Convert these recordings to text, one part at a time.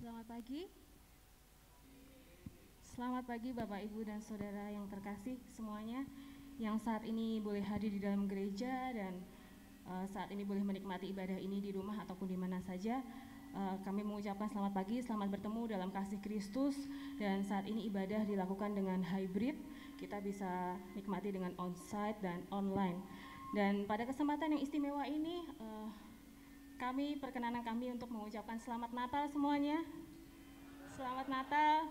Selamat pagi. Selamat pagi Bapak, Ibu, dan Saudara yang terkasih semuanya yang saat ini boleh hadir di dalam gereja dan saat ini boleh menikmati ibadah ini di rumah ataupun di mana saja. Kami mengucapkan selamat pagi, selamat bertemu dalam kasih Kristus. Dan saat ini ibadah dilakukan dengan hybrid, kita bisa nikmati dengan onsite dan online. Dan pada kesempatan yang istimewa ini, perkenanan kami untuk mengucapkan selamat Natal semuanya. Selamat Natal.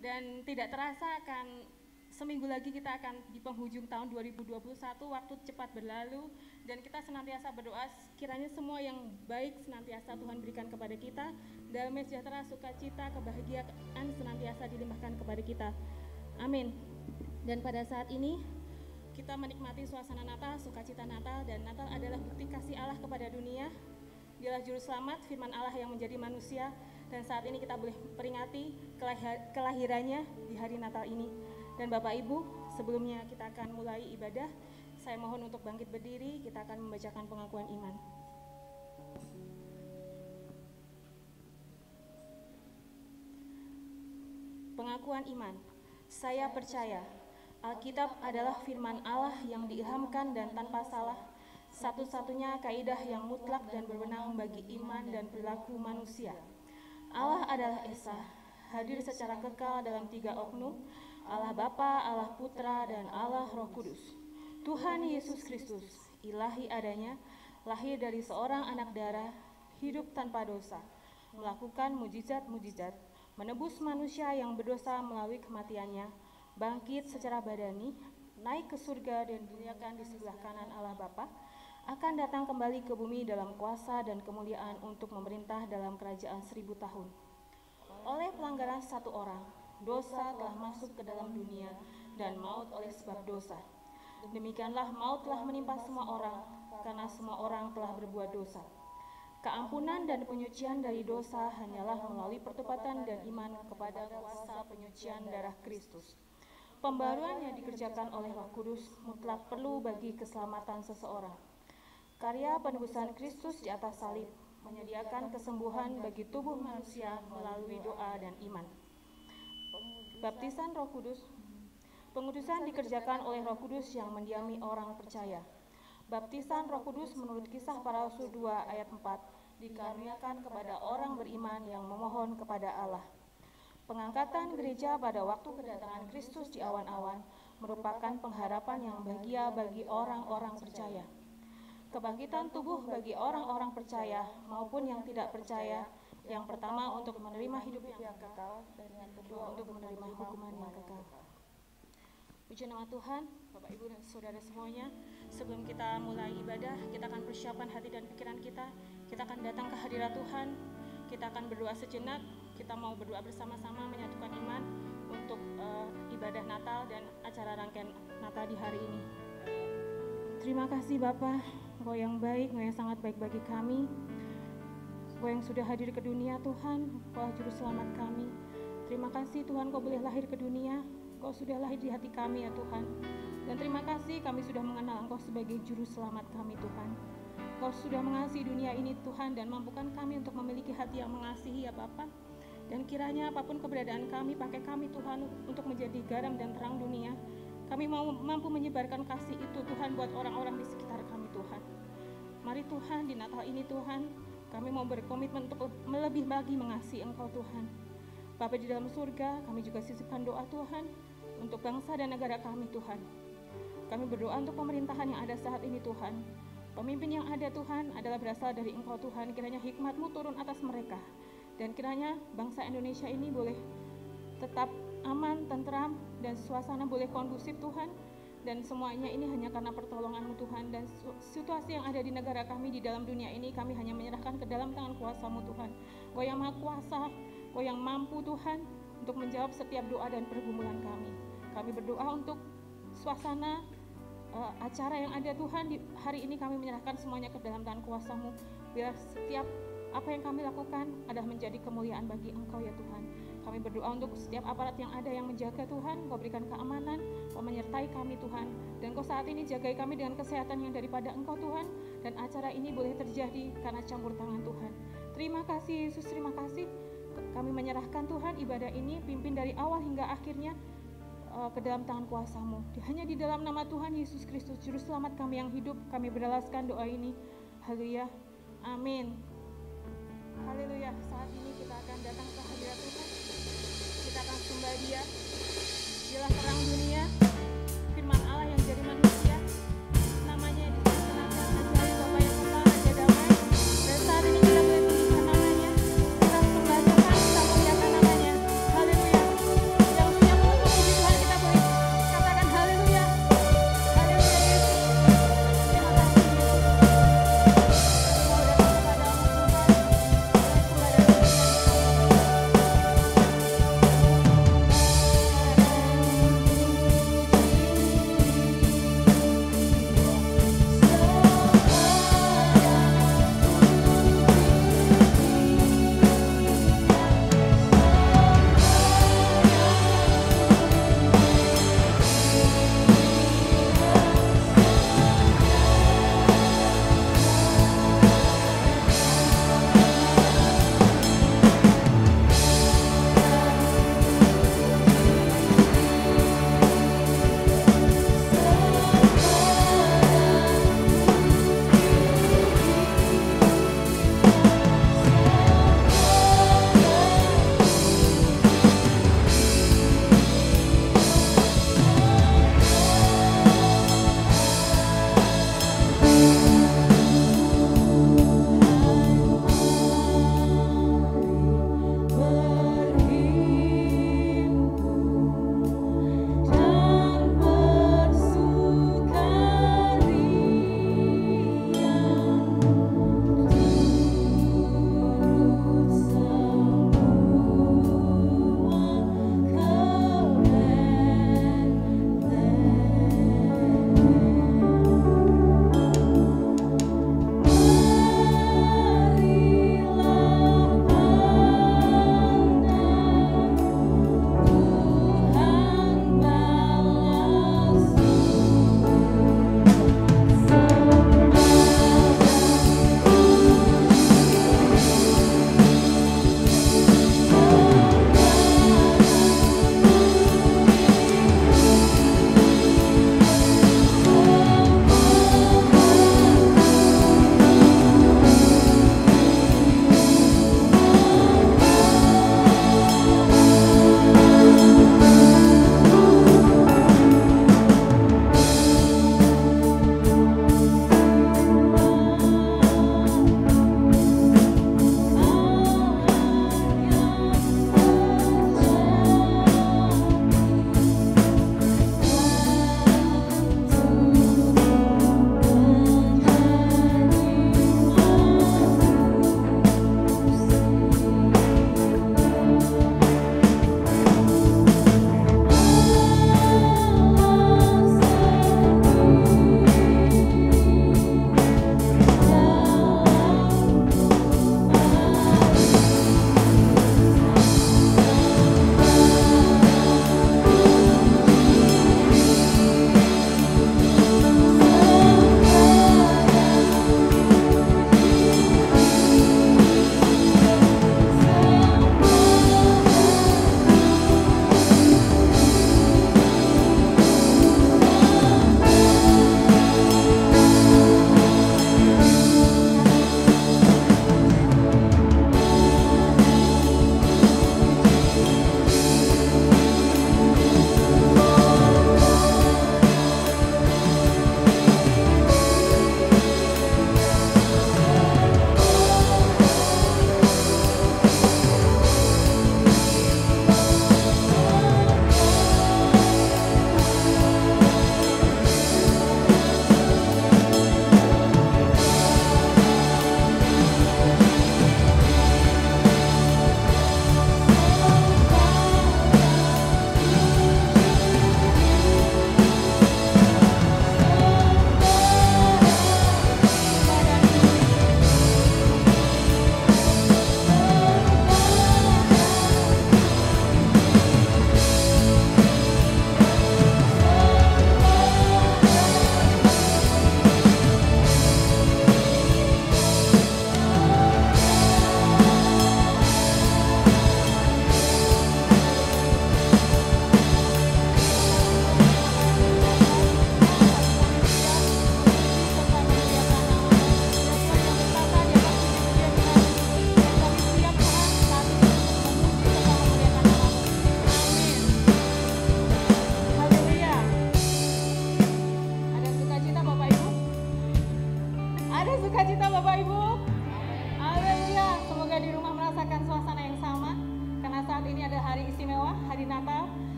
Dan tidak terasa akan seminggu lagi kita akan di penghujung tahun 2021, waktu cepat berlalu dan kita senantiasa berdoa kiranya semua yang baik senantiasa Tuhan berikan kepada kita, damai sejahtera, sukacita, kebahagiaan senantiasa dilimpahkan kepada kita. Amin. Dan pada saat ini kita menikmati suasana Natal, sukacita Natal, dan Natal adalah bukti kasih Allah kepada dunia. Dialah juru selamat, firman Allah yang menjadi manusia, dan saat ini kita boleh peringati kelahirannya di hari Natal ini. Dan Bapak Ibu, sebelumnya kita akan mulai ibadah, saya mohon untuk bangkit berdiri, kita akan membacakan pengakuan iman. Pengakuan iman. Saya percaya Alkitab adalah firman Allah yang diilhamkan dan tanpa salah, satu-satunya kaidah yang mutlak dan berwenang bagi iman dan perilaku manusia. Allah adalah Esa, hadir secara kekal dalam tiga oknum, Allah Bapa, Allah Putra, dan Allah Roh Kudus. Tuhan Yesus Kristus, ilahi adanya, lahir dari seorang anak darah, hidup tanpa dosa, melakukan mujizat-mujizat, menebus manusia yang berdosa melalui kematiannya, bangkit secara badani, naik ke surga dan dimuliakan di sebelah kanan Allah Bapa, akan datang kembali ke bumi dalam kuasa dan kemuliaan untuk memerintah dalam kerajaan 1000 tahun. Oleh pelanggaran satu orang, dosa telah masuk ke dalam dunia dan maut oleh sebab dosa. Demikianlah maut telah menimpa semua orang karena semua orang telah berbuat dosa. Keampunan dan penyucian dari dosa hanyalah melalui pertobatan dan iman kepada kuasa penyucian darah Kristus. Pembaruan yang dikerjakan oleh Roh Kudus mutlak perlu bagi keselamatan seseorang. Karya penebusan Kristus di atas salib menyediakan kesembuhan bagi tubuh manusia melalui doa dan iman. Baptisan Roh Kudus. Pengudusan dikerjakan oleh Roh Kudus yang mendiami orang percaya. Baptisan Roh Kudus menurut Kisah Para Rasul 2 ayat 4 dikaruniakan kepada orang beriman yang memohon kepada Allah. Pengangkatan gereja pada waktu kedatangan Kristus di awan-awan merupakan pengharapan yang bahagia bagi orang-orang percaya. Kebangkitan tubuh bagi orang-orang percaya maupun yang tidak percaya, yang pertama untuk menerima hidup yang kekal dan yang kedua untuk menerima hukuman yang kekal. Puji nama Tuhan, Bapak, Ibu, dan Saudara semuanya. Sebelum kita mulai ibadah, kita akan persiapkan hati dan pikiran kita. Kita akan datang ke hadirat Tuhan. Kita akan berdoa sejenak. Kita mau berdoa bersama-sama menyatukan iman untuk ibadah Natal dan acara rangkaian Natal di hari ini. Terima kasih Bapa, Engkau yang baik, Engkau yang sangat baik bagi kami. Engkau yang sudah hadir ke dunia Tuhan, Engkau juru selamat kami. Terima kasih Tuhan, Engkau boleh lahir ke dunia, Engkau sudah lahir di hati kami ya Tuhan. Dan terima kasih kami sudah mengenal Engkau sebagai juru selamat kami Tuhan. Engkau sudah mengasihi dunia ini Tuhan dan mampukan kami untuk memiliki hati yang mengasihi ya Bapa. Dan kiranya apapun keberadaan kami, pakai kami Tuhan untuk menjadi garam dan terang dunia. Kami mau mampu menyebarkan kasih itu Tuhan buat orang-orang di sekitar kami Tuhan. Mari Tuhan di Natal ini Tuhan, kami mau berkomitmen untuk lebih lagi mengasihi Engkau Tuhan. Bapa di dalam surga, kami juga sisipkan doa Tuhan untuk bangsa dan negara kami Tuhan. Kami berdoa untuk pemerintahan yang ada saat ini Tuhan. Pemimpin yang ada Tuhan adalah berasal dari Engkau Tuhan, kiranya hikmat-Mu turun atas mereka. Dan kiranya bangsa Indonesia ini boleh tetap aman, tentram, dan suasana boleh kondusif Tuhan. Dan semuanya ini hanya karena pertolongan-Mu Tuhan. Dan situasi yang ada di negara kami, di dalam dunia ini, kami hanya menyerahkan ke dalam tangan kuasa-Mu Tuhan. Kau yang maha kuasa, Kau yang mampu Tuhan untuk menjawab setiap doa dan pergumulan kami. Kami berdoa untuk suasana acara yang ada Tuhan di hari ini, kami menyerahkan semuanya ke dalam tangan kuasa-Mu. Biar setiap apa yang kami lakukan adalah menjadi kemuliaan bagi Engkau ya Tuhan. Kami berdoa untuk setiap aparat yang ada yang menjaga Tuhan, Kau berikan keamanan, Kau menyertai kami Tuhan. Dan Kau saat ini jagai kami dengan kesehatan yang daripada Engkau Tuhan. Dan acara ini boleh terjadi karena campur tangan Tuhan. Terima kasih Yesus, terima kasih. Kami menyerahkan Tuhan ibadah ini, pimpin dari awal hingga akhirnya ke dalam tangan kuasa-Mu. Hanya di dalam nama Tuhan Yesus Kristus, Juru Selamat kami yang hidup, kami berdalaskan doa ini. Haleluya, amin. Haleluya, saat ini kita akan datang ke hadirat Tuhan. Kita akan sembah Dia. Dialah terang dunia, firman Allah yang jadi manusia. Namanya disenakan ajaib, Bapa yang Esa, Raja Damai. Dan saat ini kita boleh tinggikan namanya. Kita sembah Tuhan, kita muliakan namanya. Haleluya. Yang siap untuk memuji Tuhan, kita boleh katakan haleluya. Haleluya Yesus. Terima kasih Yesus. Kami mau datang kepadamu Tuhan. Boleh sembah dan pujian kita.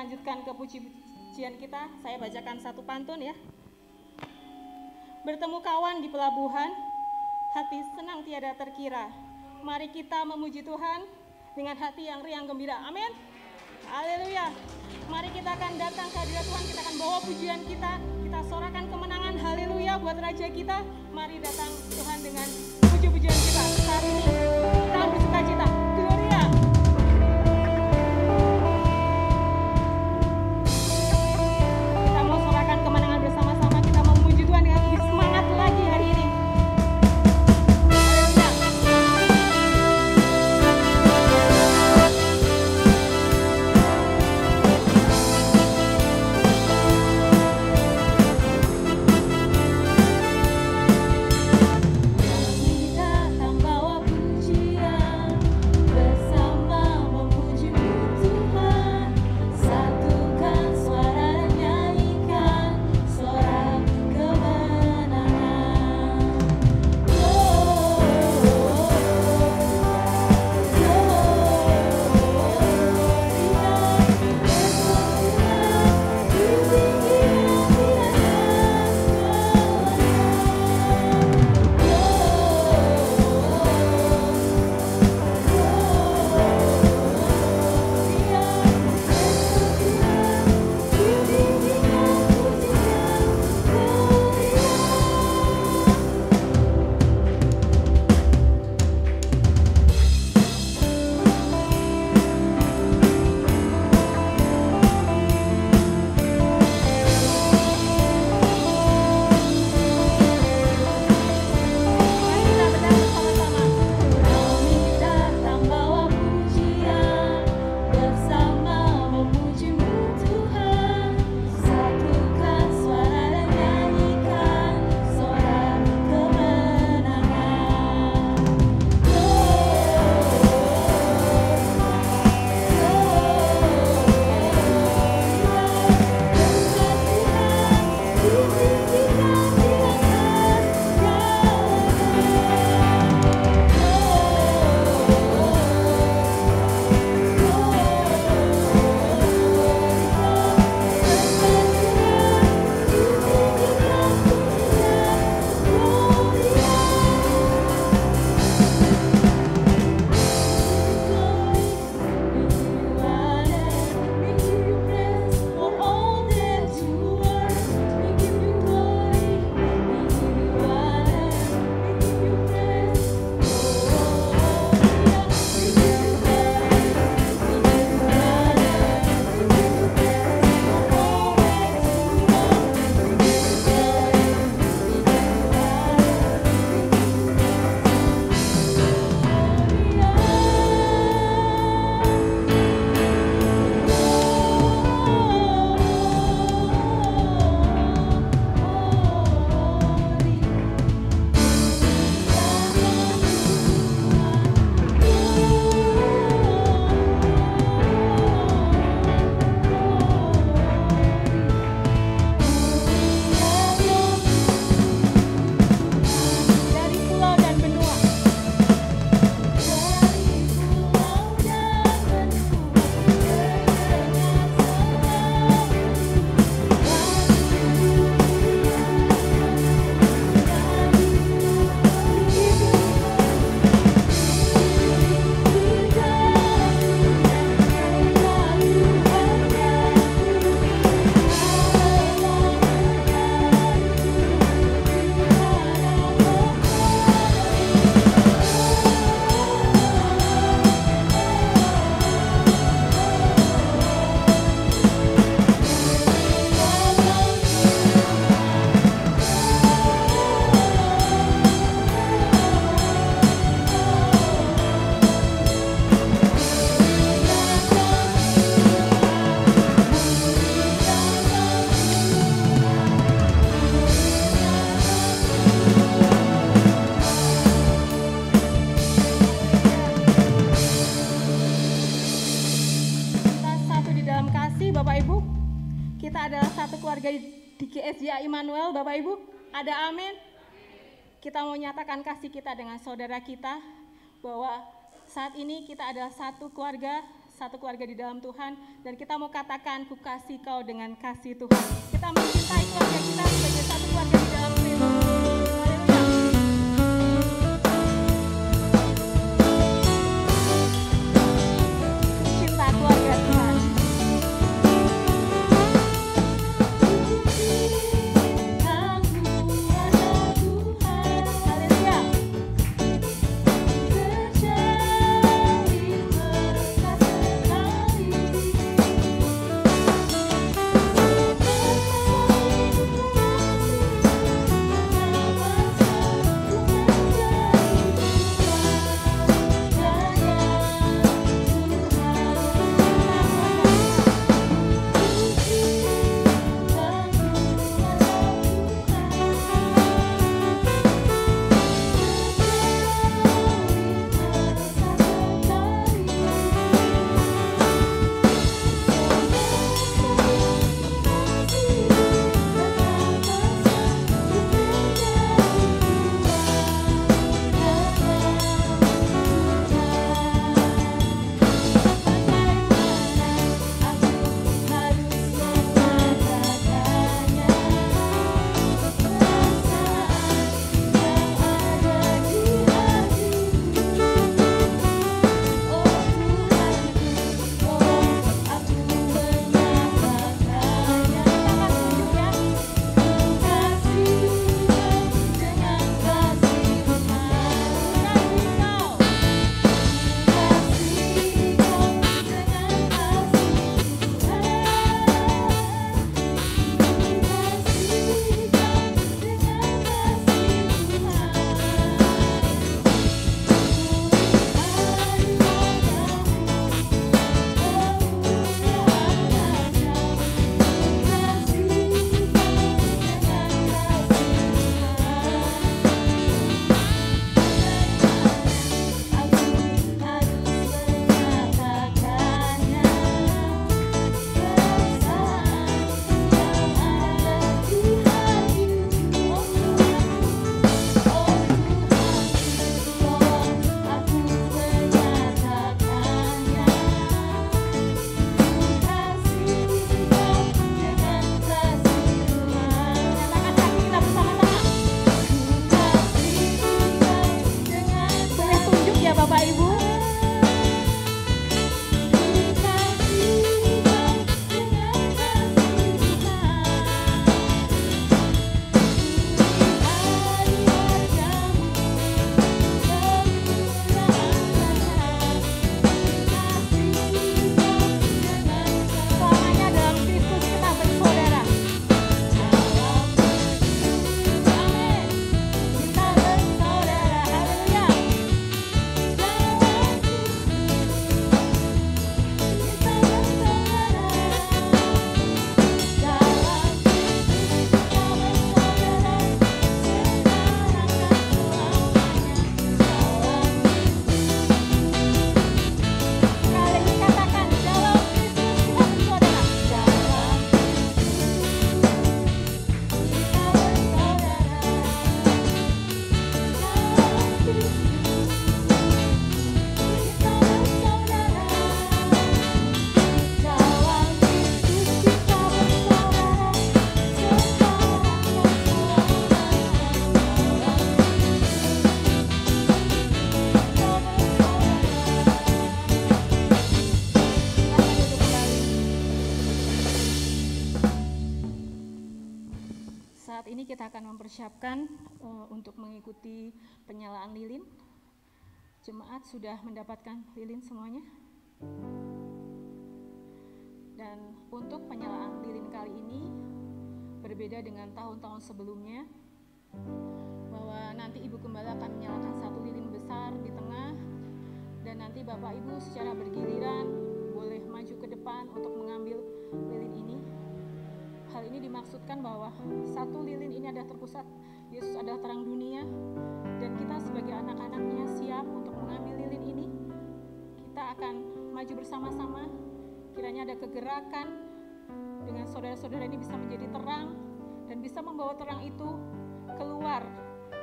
lanjutkan ke puji-pujian kita, saya bacakan satu pantun ya. Bertemu kawan di pelabuhan, hati senang tiada terkira. Mari kita memuji Tuhan dengan hati yang riang gembira. Amin. Haleluya. Mari kita akan datang ke hadirat Tuhan, kita akan bawa pujian kita sorakan kemenangan. Haleluya buat Raja kita. Mari datang Tuhan dengan puji-pujian kita. Saat ini kita bersuka cita. Gloria. Kita mau sorakan kemenangan bersama-sama. Kita mau memuji Tuhan dengan lebih semangat lagi hari ini. keluarga di GSJA Immanuel, Bapak Ibu, ada amin? Kita mau nyatakan kasih kita dengan saudara kita, bahwa saat ini kita adalah satu keluarga, satu keluarga di dalam Tuhan, dan kita mau katakan, ku kasih kau dengan kasih Tuhan. Kita mencintai keluarga kita sebagai satu keluarga di dalam Kristus. Cinta keluarga Tuhan. Saat ini kita akan mempersiapkan untuk mengikuti penyalaan lilin. Jemaat sudah mendapatkan lilin semuanya. Dan untuk penyalaan lilin kali ini berbeda dengan tahun-tahun sebelumnya, bahwa nanti Ibu Gembala akan menyalakan satu lilin besar di tengah, dan nanti Bapak Ibu secara bergiliran boleh maju ke depan untuk mengambil lilin ini. Hal ini dimaksudkan bahwa satu lilin ini adalah terpusat, Yesus adalah terang dunia, dan kita sebagai anak-anaknya siap untuk mengambil lilin ini. Kita akan maju bersama-sama, kiranya ada kegerakan dengan saudara-saudara ini bisa menjadi terang, dan bisa membawa terang itu keluar,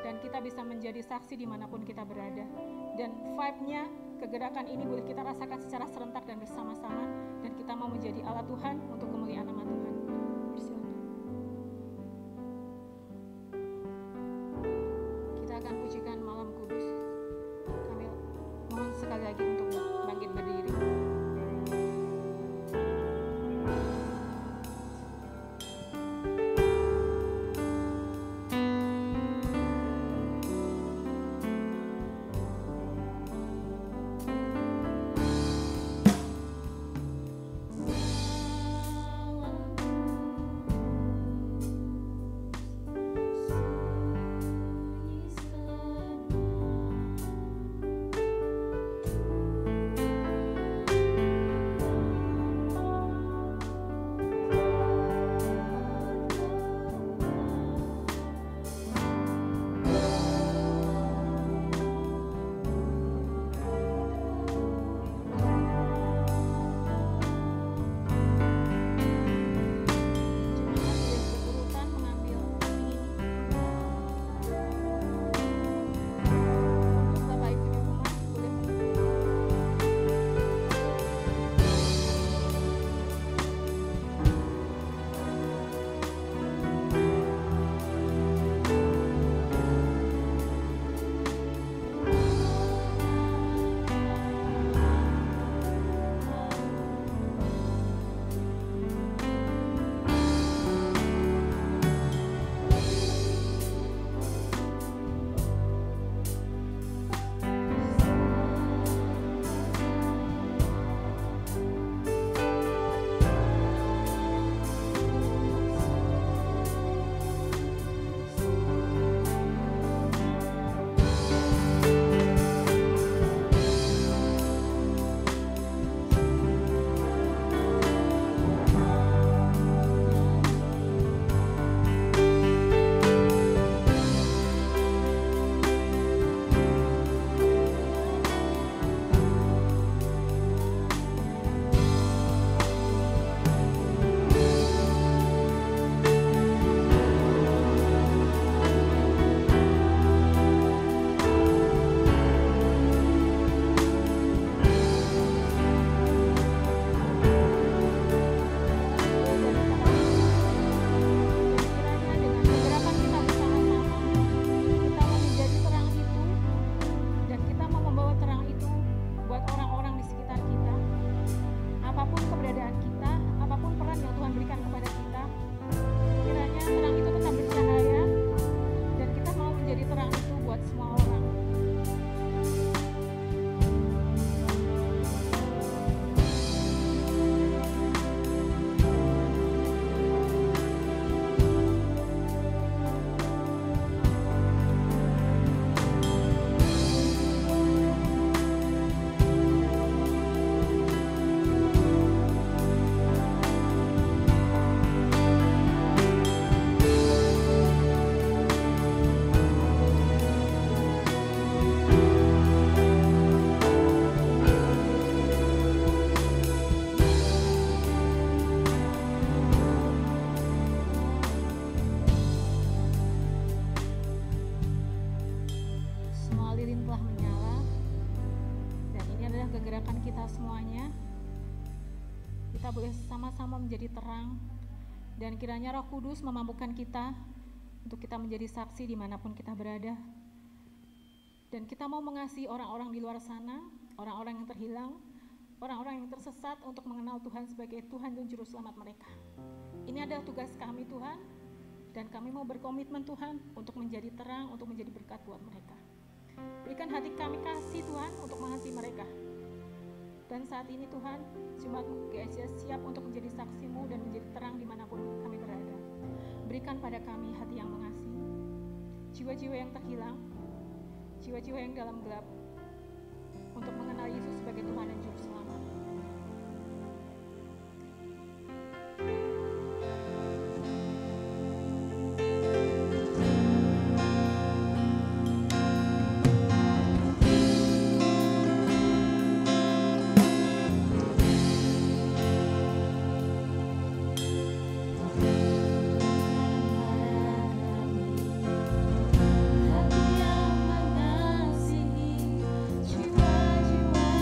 dan kita bisa menjadi saksi dimanapun kita berada. Dan vibe-nya kegerakan ini boleh kita rasakan secara serentak dan bersama-sama, dan kita mau menjadi alat Tuhan untuk kemuliaan nama Tuhan. Bersilakan. Kita akan pujikan Malam Kudus. Kami mohon sekali lagi untuk bangkit berdiri. Kita boleh sama-sama menjadi terang, dan kiranya Roh Kudus memampukan kita untuk kita menjadi saksi dimanapun kita berada. Dan kita mau mengasihi orang-orang di luar sana, orang-orang yang terhilang, orang-orang yang tersesat, untuk mengenal Tuhan sebagai Tuhan dan Juru Selamat mereka. Ini adalah tugas kami Tuhan, dan kami mau berkomitmen Tuhan untuk menjadi terang, untuk menjadi berkat buat mereka. Berikan hati kami kasih Tuhan untuk mengasihi mereka. Dan saat ini Tuhan, jemaat GSJ siap untuk menjadi saksi-Mu dan menjadi terang dimanapun kami berada. Berikan pada kami hati yang mengasihi, jiwa-jiwa yang terhilang, jiwa-jiwa yang dalam gelap, untuk mengenal Yesus sebagai Tuhan dan Juru Selamat. Hati yang mengasihi, jiwa-jiwa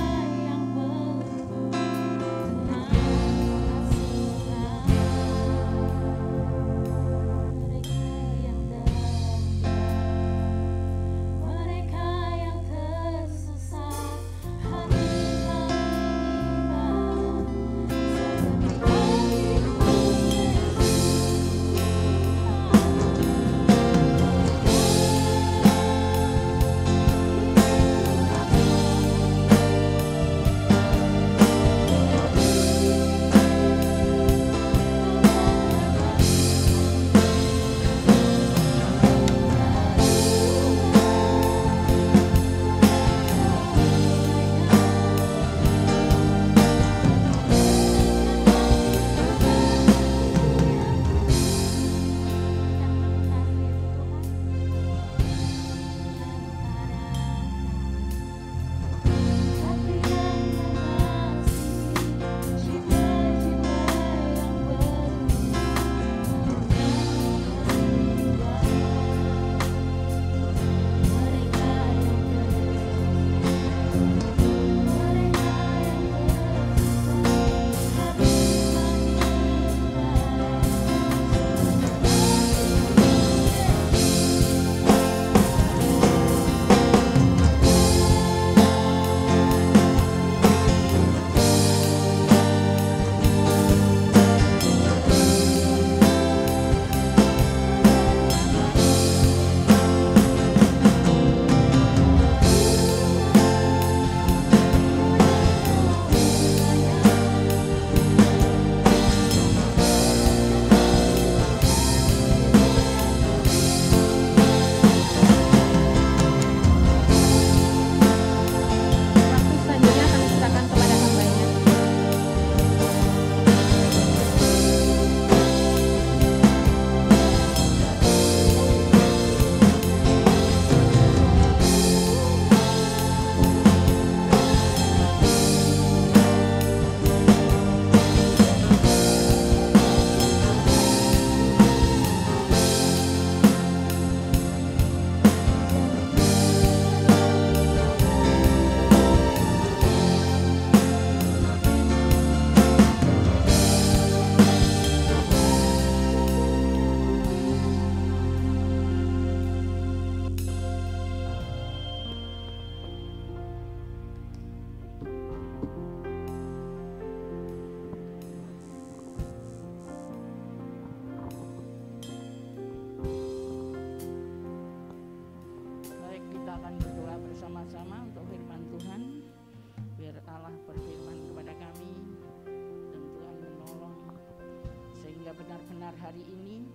benar-benar hari ini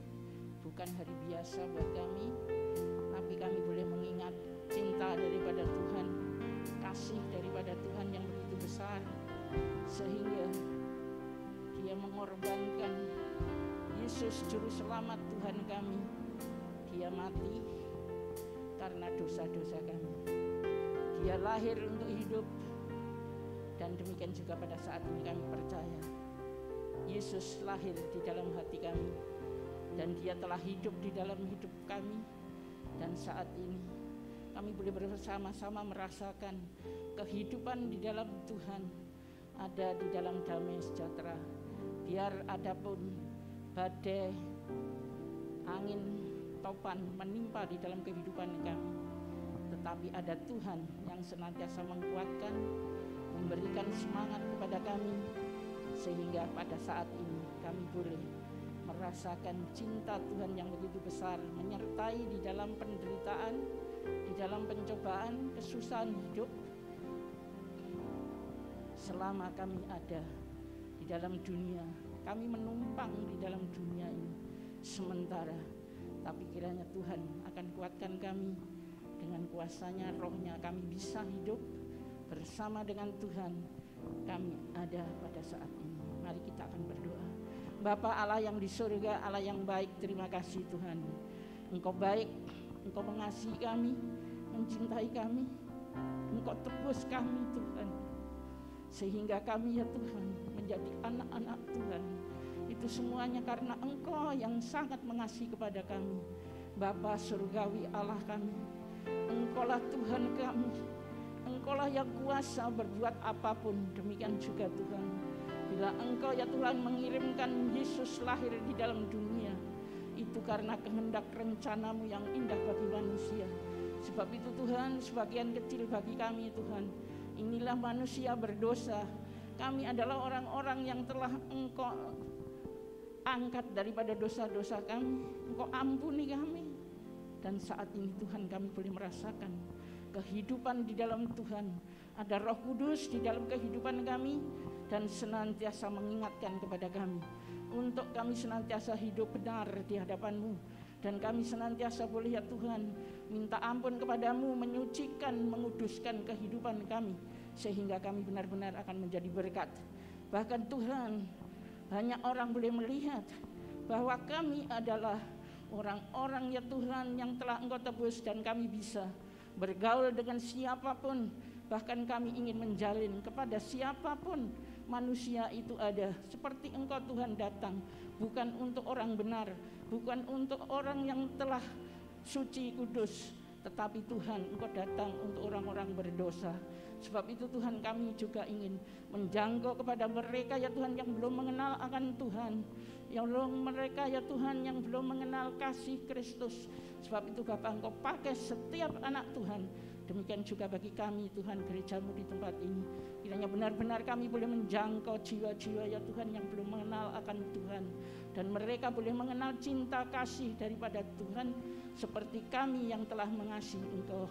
bukan hari biasa buat kami, tapi kami boleh mengingat cinta daripada Tuhan, kasih daripada Tuhan yang begitu besar, sehingga Dia mengorbankan Yesus Juru Selamat Tuhan kami. Dia mati karena dosa-dosa kami. Dia lahir untuk hidup, dan demikian juga pada saat ini kami percaya Yesus lahir di dalam hati kami, dan Dia telah hidup di dalam hidup kami. Dan saat ini kami boleh bersama-sama merasakan kehidupan di dalam Tuhan, ada di dalam damai sejahtera. Biar adapun badai, angin, topan menimpa di dalam kehidupan kami, tetapi ada Tuhan yang senantiasa menguatkan, memberikan semangat kepada kami, sehingga pada saat ini kami boleh merasakan cinta Tuhan yang begitu besar, menyertai di dalam penderitaan, di dalam pencobaan, kesusahan hidup. Selama kami ada di dalam dunia, kami menumpang di dalam dunia ini sementara, tapi kiranya Tuhan akan kuatkan kami dengan kuasa-Nya, Roh-Nya. Kami bisa hidup bersama dengan Tuhan. Kami ada pada saat ini. Mari kita akan berdoa. Bapa Allah yang di surga, Allah yang baik, terima kasih Tuhan. Engkau baik, Engkau mengasihi kami, mencintai kami, Engkau tebus kami Tuhan, sehingga kami ya Tuhan menjadi anak-anak Tuhan. Itu semuanya karena Engkau yang sangat mengasihi kepada kami. Bapa surgawi Allah kami, Engkaulah Tuhan kami, Engkaulah yang kuasa berbuat apapun. Demikian juga Tuhan, bila Engkau ya Tuhan mengirimkan Yesus lahir di dalam dunia, itu karena kehendak rencana-Mu yang indah bagi manusia. Sebab itu Tuhan, sebagian kecil bagi kami Tuhan, inilah manusia berdosa. Kami adalah orang-orang yang telah Engkau angkat daripada dosa-dosa kami, Engkau ampuni kami. Dan saat ini Tuhan, kami boleh merasakan kehidupan di dalam Tuhan. Ada Roh Kudus di dalam kehidupan kami, dan senantiasa mengingatkan kepada kami untuk kami senantiasa hidup benar di hadapan-Mu. Dan kami senantiasa boleh ya Tuhan minta ampun kepada-Mu, menyucikan, menguduskan kehidupan kami, sehingga kami benar-benar akan menjadi berkat. Bahkan Tuhan, banyak orang boleh melihat bahwa kami adalah orang-orang ya Tuhan yang telah Engkau tebus, dan kami bisa bergaul dengan siapapun. Bahkan kami ingin menjalin kepada siapapun manusia itu ada. Seperti Engkau Tuhan datang bukan untuk orang benar, bukan untuk orang yang telah suci kudus, tetapi Tuhan Engkau datang untuk orang-orang berdosa. Sebab itu Tuhan, kami juga ingin menjangkau kepada mereka ya Tuhan yang belum mengenal akan Tuhan, yang belum mereka ya Tuhan yang belum mengenal kasih Kristus. Sebab itu Bapa, Engkau pakai setiap anak Tuhan. Demikian juga bagi kami Tuhan, gereja-Mu di tempat ini. Kiranya benar-benar kami boleh menjangkau jiwa-jiwa ya Tuhan yang belum mengenal akan Tuhan, dan mereka boleh mengenal cinta kasih daripada Tuhan seperti kami yang telah mengasihi Engkau.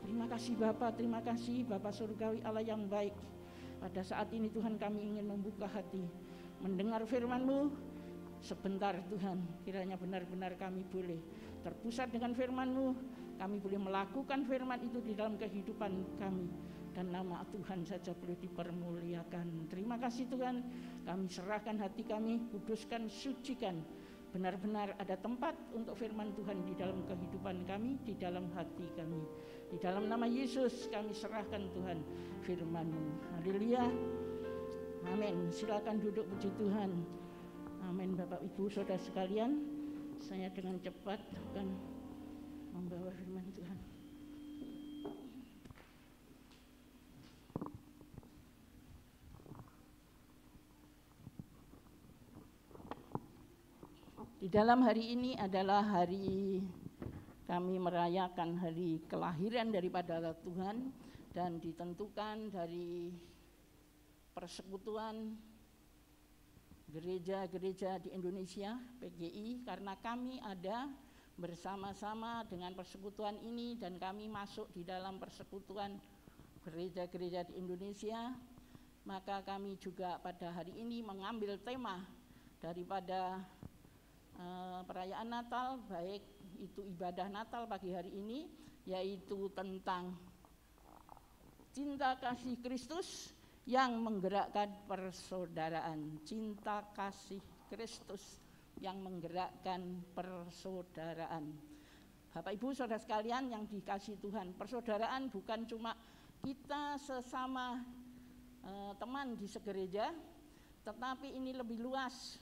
Terima kasih Bapa, terima kasih Bapa surgawi Allah yang baik. Pada saat ini Tuhan, kami ingin membuka hati mendengar firman-Mu sebentar Tuhan. Kiranya benar-benar kami boleh terpusat dengan firman-Mu, kami boleh melakukan firman itu di dalam kehidupan kami, dan nama Tuhan saja boleh dipermuliakan. Terima kasih Tuhan, kami serahkan hati kami, kuduskan, sucikan. Benar-benar ada tempat untuk firman Tuhan di dalam kehidupan kami, di dalam hati kami. Di dalam nama Yesus kami serahkan Tuhan firman-Mu. Haleluya. Amin. Silakan duduk, puji Tuhan. Amin. Bapak Ibu Saudara sekalian, saya dengan cepat akan membawa firman Tuhan. Di dalam hari ini adalah hari kami merayakan hari kelahiran daripada Tuhan, dan ditentukan dari persekutuan gereja-gereja di Indonesia, PGI, karena kami ada bersama-sama dengan persekutuan ini, dan kami masuk di dalam persekutuan gereja-gereja di Indonesia. Maka kami juga pada hari ini mengambil tema daripada perayaan Natal, baik itu ibadah Natal pagi hari ini, yaitu tentang cinta kasih Kristus yang menggerakkan persaudaraan. Cinta kasih Kristus yang menggerakkan persaudaraan. Bapak Ibu saudara sekalian yang dikasihi Tuhan, persaudaraan bukan cuma kita sesama teman di segereja, tetapi ini lebih luas.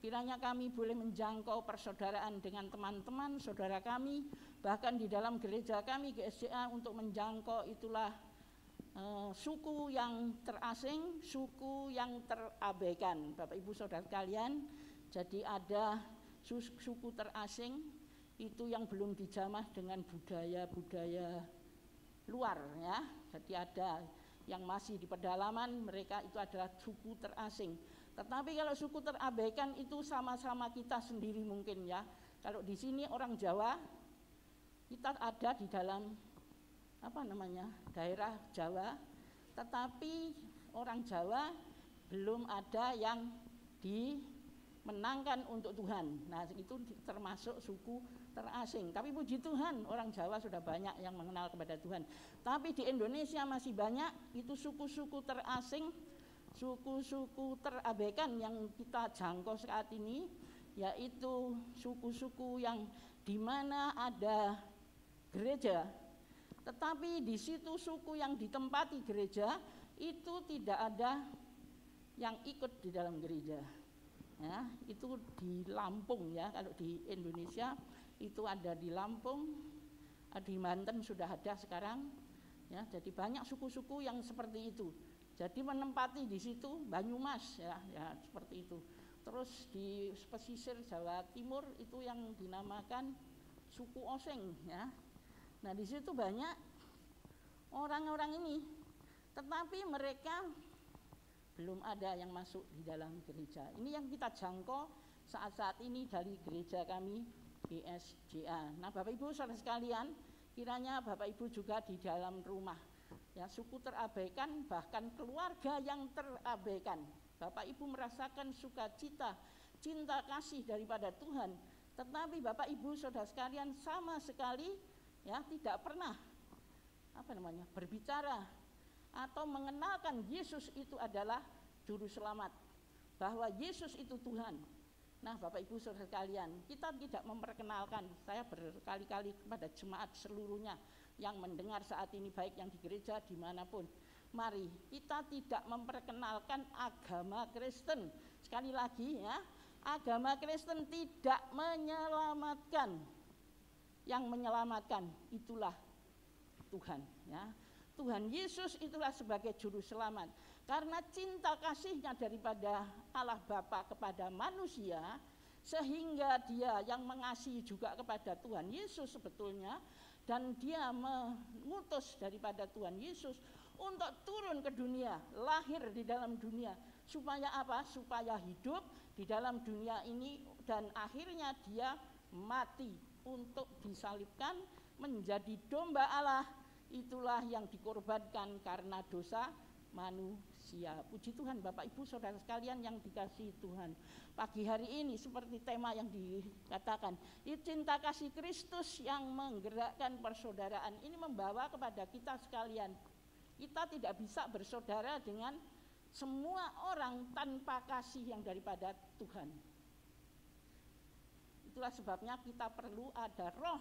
Kiranya kami boleh menjangkau persaudaraan dengan teman-teman saudara kami, bahkan di dalam gereja kami GSJA, untuk menjangkau itulah suku yang terasing, suku yang terabaikan. Bapak Ibu saudara sekalian, jadi ada suku terasing itu yang belum dijamah dengan budaya-budaya luar, ya. Jadi ada yang masih di pedalaman, mereka itu adalah suku terasing. Tetapi kalau suku terabaikan itu sama-sama kita sendiri mungkin, ya. Kalau di sini orang Jawa, kita ada di dalam daerah Jawa, tetapi orang Jawa belum ada yang dimenangkan untuk Tuhan. Nah, itu termasuk suku terasing. Tapi puji Tuhan, orang Jawa sudah banyak yang mengenal kepada Tuhan. Tapi di Indonesia masih banyak itu suku-suku terasing, suku-suku terabaikan yang kita jangkau saat ini, yaitu suku-suku yang di mana ada gereja, tetapi di situ suku yang ditempati gereja itu tidak ada yang ikut di dalam gereja. Ya, itu di Lampung, ya. Kalau di Indonesia itu ada di Lampung, ada di Banten sudah ada sekarang, ya. Jadi banyak suku-suku yang seperti itu. Jadi menempati di situ, Banyumas, ya seperti itu. Terus di pesisir Jawa Timur itu yang dinamakan suku Osing, ya. Nah, di situ banyak orang-orang ini, tetapi mereka belum ada yang masuk di dalam gereja. Ini yang kita jangkau saat-saat ini dari gereja kami GSJA. Nah, Bapak Ibu saudara sekalian, kiranya Bapak Ibu juga di dalam rumah, ya, suku terabaikan, bahkan keluarga yang terabaikan, Bapak Ibu merasakan sukacita, cinta kasih daripada Tuhan, tetapi Bapak Ibu saudara sekalian sama sekali, ya, tidak pernah berbicara atau mengenalkan Yesus itu adalah juru selamat, bahwa Yesus itu Tuhan. Nah, Bapak Ibu saudara sekalian, kita tidak memperkenalkan. Saya berkali-kali kepada jemaat seluruhnya yang mendengar saat ini, baik yang di gereja dimanapun, mari kita tidak memperkenalkan agama Kristen. Sekali lagi, ya, agama Kristen tidak menyelamatkan. Yang menyelamatkan itulah Tuhan, ya. Tuhan Yesus itulah sebagai juru selamat. Karena cinta kasihnya daripada Allah Bapa kepada manusia, sehingga dia yang mengasihi juga kepada Tuhan Yesus sebetulnya, dan dia mengutus daripada Tuhan Yesus untuk turun ke dunia, lahir di dalam dunia, supaya apa? Supaya hidup di dalam dunia ini, dan akhirnya dia mati untuk disalibkan menjadi domba Allah. Itulah yang dikorbankan karena dosa manusia. Puji Tuhan Bapak Ibu saudara sekalian yang dikasihi Tuhan. Pagi hari ini seperti tema yang dikatakan, cinta kasih Kristus yang menggerakkan persaudaraan, ini membawa kepada kita sekalian. Kita tidak bisa bersaudara dengan semua orang tanpa kasih yang daripada Tuhan. Itulah sebabnya kita perlu ada roh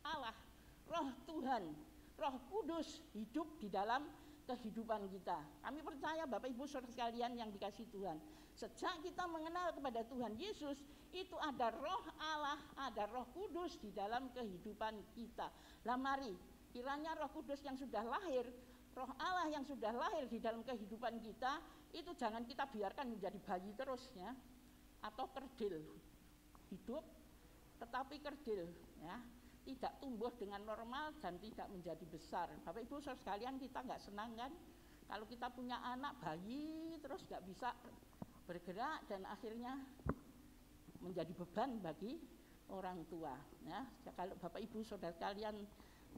Allah, roh Tuhan, Roh Kudus hidup di dalam kehidupan kita. Kami percaya Bapak Ibu saudara sekalian yang dikasihi Tuhan, sejak kita mengenal kepada Tuhan Yesus, itu ada roh Allah, ada Roh Kudus di dalam kehidupan kita. Lah mari, kiranya Roh Kudus yang sudah lahir, roh Allah yang sudah lahir di dalam kehidupan kita, itu jangan kita biarkan menjadi bayi terus, ya, atau kerdil. Hidup tetapi kerdil, ya, tidak tumbuh dengan normal dan tidak menjadi besar. Bapak Ibu saudara sekalian, kita nggak senang kan kalau kita punya anak bayi terus nggak bisa bergerak dan akhirnya menjadi beban bagi orang tua, ya. Kalau Bapak Ibu saudara sekalian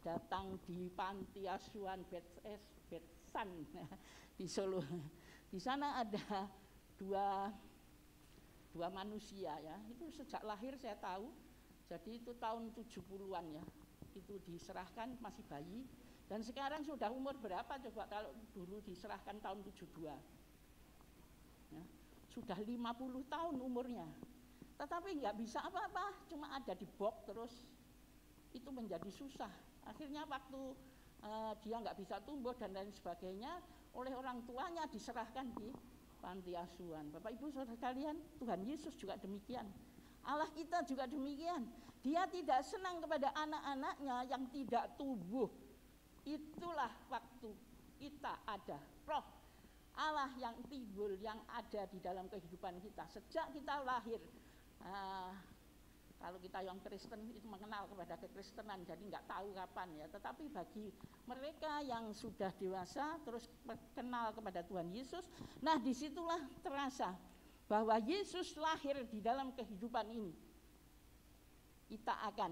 datang di panti asuhan Betsan, di Solo, di sana ada dua dua manusia ya. Itu sejak lahir saya tahu. Jadi itu tahun 70-an ya. Itu diserahkan masih bayi. Dan sekarang sudah umur berapa coba kalau dulu diserahkan tahun 72? Ya, sudah 50 tahun umurnya. Tetapi nggak bisa apa-apa, cuma ada di box terus. Itu menjadi susah. Akhirnya waktu dia nggak bisa tumbuh dan lain sebagainya, oleh orang tuanya diserahkan di panti asuhan. Bapak Ibu Saudara sekalian, Tuhan Yesus juga demikian. Allah kita juga demikian. Dia tidak senang kepada anak-anaknya yang tidak tumbuh. Itulah waktu kita ada roh Allah yang timbul, yang ada di dalam kehidupan kita sejak kita lahir. Kalau kita yang Kristen itu mengenal kepada kekristenan, jadi nggak tahu kapan ya. Tetapi bagi mereka yang sudah dewasa terus kenal kepada Tuhan Yesus, nah disitulah terasa bahwa Yesus lahir di dalam kehidupan ini. Kita akan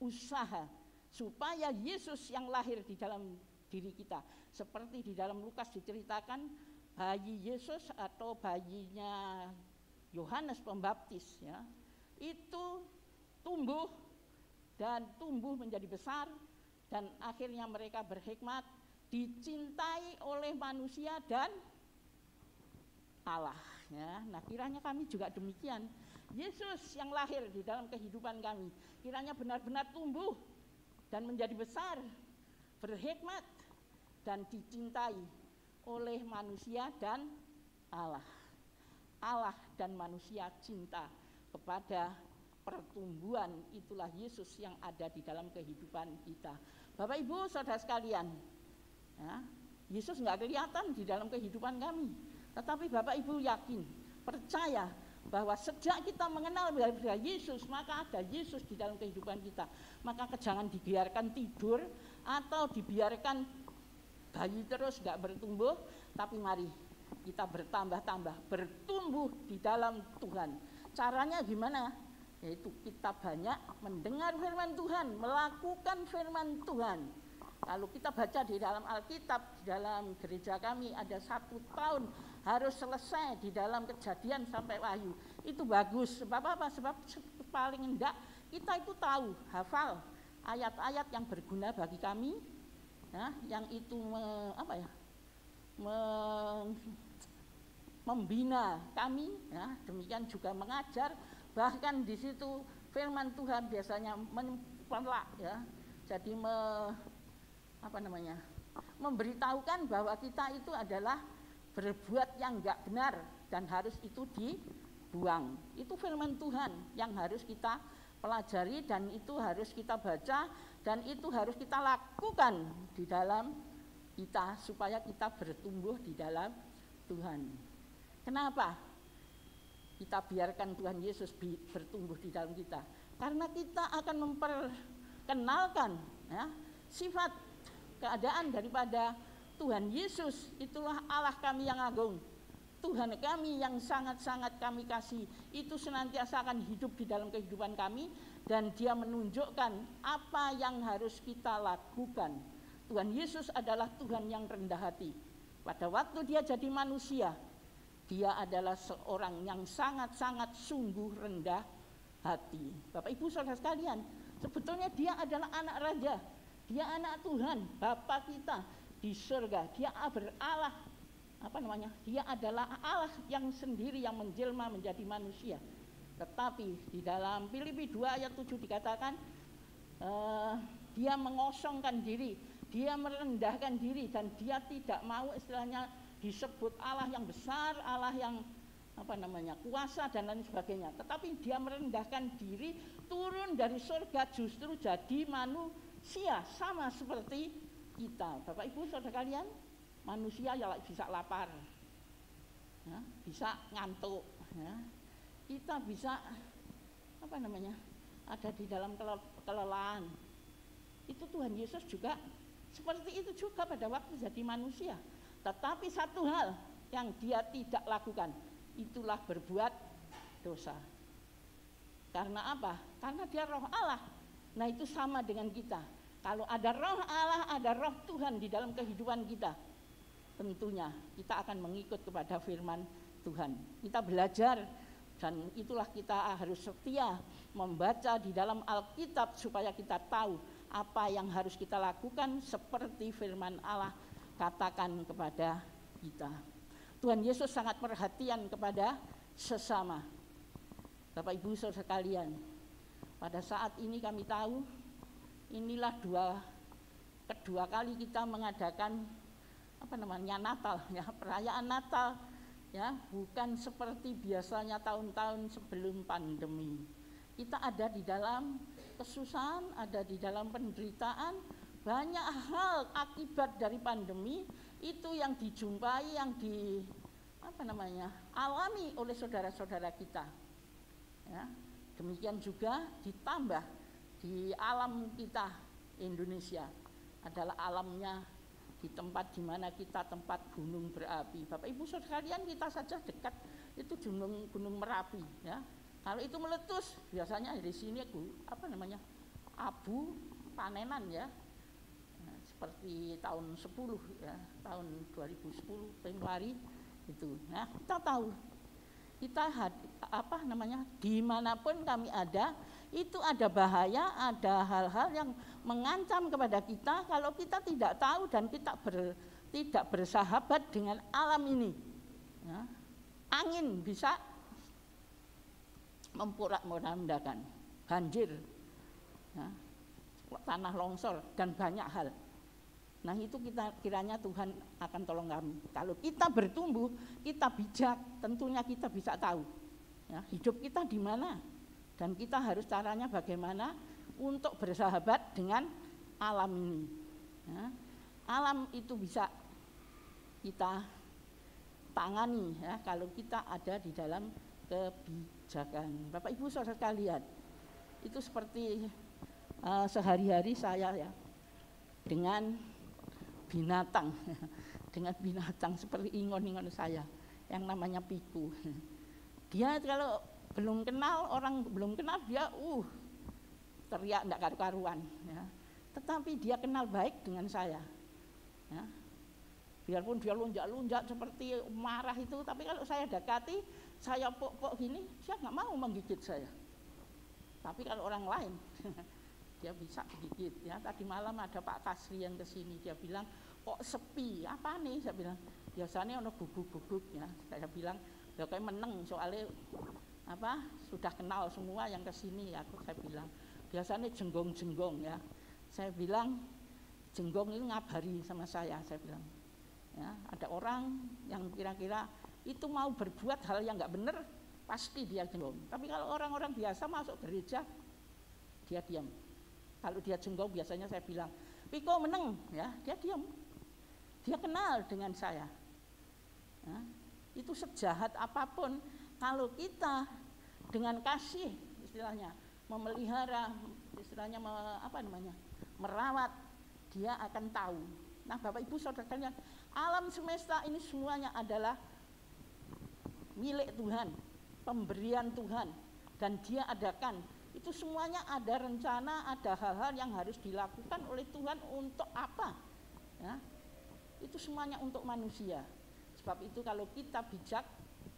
usaha supaya Yesus yang lahir di dalam diri kita, seperti di dalam Lukas diceritakan bayi Yesus atau bayinya Yohanes Pembaptis ya, itu tumbuh dan tumbuh menjadi besar dan akhirnya mereka berhikmat, dicintai oleh manusia dan Allah ya. Nah kiranya kami juga demikian. Yesus yang lahir di dalam kehidupan kami kiranya benar-benar tumbuh dan menjadi besar, berhikmat dan dicintai oleh manusia dan Allah. Allah dan manusia cinta kepada pertumbuhan, itulah Yesus yang ada di dalam kehidupan kita. Bapak Ibu Saudara sekalian ya, Yesus nggak kelihatan di dalam kehidupan kami, tetapi Bapak Ibu yakin, percaya bahwa sejak kita mengenal kepada Yesus, maka ada Yesus di dalam kehidupan kita. Maka jangan dibiarkan tidur atau dibiarkan bayi terus gak bertumbuh, tapi mari kita bertambah-tambah, bertumbuh di dalam Tuhan. Caranya gimana? Yaitu kita banyak mendengar firman Tuhan, melakukan firman Tuhan. Kalau kita baca di dalam Alkitab, di dalam gereja kami ada 1 tahun harus selesai di dalam Kejadian sampai Wahyu. Itu bagus. Sebab apa? Sebab paling enggak kita itu tahu, hafal ayat-ayat yang berguna bagi kami, ya, yang itu membina kami, ya, demikian juga mengajar. Bahkan di situ firman Tuhan biasanya menolak, ya, jadi memberitahukan bahwa kita itu adalah berbuat yang enggak benar dan harus itu dibuang. Itu firman Tuhan yang harus kita pelajari dan itu harus kita baca dan itu harus kita lakukan di dalam kita supaya kita bertumbuh di dalam Tuhan. Kenapa kita biarkan Tuhan Yesus bertumbuh di dalam kita? Karena kita akan memperkenalkan, ya, sifat keadaan daripada Tuhan Yesus. Itulah Allah kami yang agung, Tuhan kami yang sangat-sangat kami kasih. Itu senantiasa akan hidup di dalam kehidupan kami dan dia menunjukkan apa yang harus kita lakukan. Tuhan Yesus adalah Tuhan yang rendah hati. Pada waktu dia jadi manusia, dia adalah seorang yang sangat-sangat sungguh rendah hati. Bapak Ibu Saudara sekalian, sebetulnya dia adalah anak raja, dia anak Tuhan, Bapa kita di surga. Dia beralah, dia adalah Allah yang sendiri yang menjelma menjadi manusia. Tetapi di dalam Filipi 2 ayat 7 dikatakan dia mengosongkan diri, dia merendahkan diri dan dia tidak mau istilahnya disebut Allah yang besar, Allah yang kuasa dan lain sebagainya. Tetapi dia merendahkan diri, turun dari surga justru jadi manusia sama seperti kita. Bapak Ibu Saudara kalian, manusia ya bisa lapar, ya, bisa ngantuk, ya. Kita bisa ada di dalam kelelahan. Itu Tuhan Yesus juga seperti itu juga pada waktu jadi manusia. Tetapi satu hal yang dia tidak lakukan, itulah berbuat dosa. Karena apa? Karena dia roh Allah. Nah itu sama dengan kita. Kalau ada roh Allah, ada roh Tuhan di dalam kehidupan kita, tentunya kita akan mengikut kepada firman Tuhan. Kita belajar Dan itulah kita harus setia membaca di dalam Alkitab supaya kita tahu apa yang harus kita lakukan seperti firman Allah katakan kepada kita. Tuhan Yesus sangat perhatian kepada sesama. Bapak Ibu Saudara sekalian, pada saat ini kami tahu inilah kedua kali kita mengadakan Natal ya, perayaan Natal ya, bukan seperti biasanya tahun-tahun sebelum pandemi. Kita ada di dalam kesusahan, ada di dalam penderitaan, banyak hal akibat dari pandemi itu yang dijumpai, yang alami oleh saudara-saudara kita. Ya, demikian juga ditambah di alam kita Indonesia adalah alamnya di tempat di mana kita tempat gunung berapi. Bapak Ibu Saudara sekalian, kita saja dekat itu gunung Merapi ya. Kalau itu meletus biasanya di sini abu panenan ya. Nah, seperti tahun 10 ya, tahun 2010 Februari itu. Nah, kita tahu kita dimanapun kami ada, itu ada bahaya, ada hal-hal yang mengancam kepada kita kalau kita tidak tahu dan kita tidak bersahabat dengan alam ini. Ya. Angin bisa memporak-porandakan, banjir, ya, tanah longsor dan banyak hal. Nah itu kita kiranya Tuhan akan tolong kami. Kalau kita bertumbuh, kita bijak, tentunya kita bisa tahu ya, hidup kita di mana dan kita harus caranya bagaimana untuk bersahabat dengan alam ini. Ya. Alam itu bisa kita tangani ya, kalau kita ada di dalam kebijakan. Bapak Ibu Saudara sekalian, itu seperti sehari-hari saya ya dengan binatang seperti ingon-ingon saya yang namanya piku. Dia kalau belum kenal, orang belum kenal dia teriak enggak karu-karuan ya. Tetapi dia kenal baik dengan saya ya. Biarpun dia lonjak-lonjak seperti marah itu, tapi kalau saya dekati, saya pok-pok gini, dia enggak mau menggigit saya. Tapi kalau orang lain dia bisa gigit ya. Tadi malam ada Pak Kasri yang kesini, dia bilang kok sepi, apa nih? Saya bilang biasanya ono guguk-guguk ya. Saya bilang ya kayak meneng soalnya sudah kenal semua yang kesini ya. Saya bilang biasanya jenggong-jenggong ya. Saya bilang jenggong itu ngabari sama saya bilang ya, ada orang yang kira-kira itu mau berbuat hal yang nggak benar pasti dia jenggong. Tapi kalau orang-orang biasa masuk gereja dia diam. Kalau dia jenggong biasanya saya bilang, Piko meneng ya, dia diam. Dia kenal dengan saya. Ya, itu sejahat apapun kalau kita dengan kasih istilahnya memelihara, istilahnya merawat, dia akan tahu. Nah, Bapak Ibu Saudara sekalian, alam semesta ini semuanya adalah milik Tuhan, pemberian Tuhan, dan dia adakan. Itu semuanya ada rencana, ada hal-hal yang harus dilakukan oleh Tuhan untuk apa? Ya, itu semuanya untuk manusia. Sebab itu kalau kita bijak,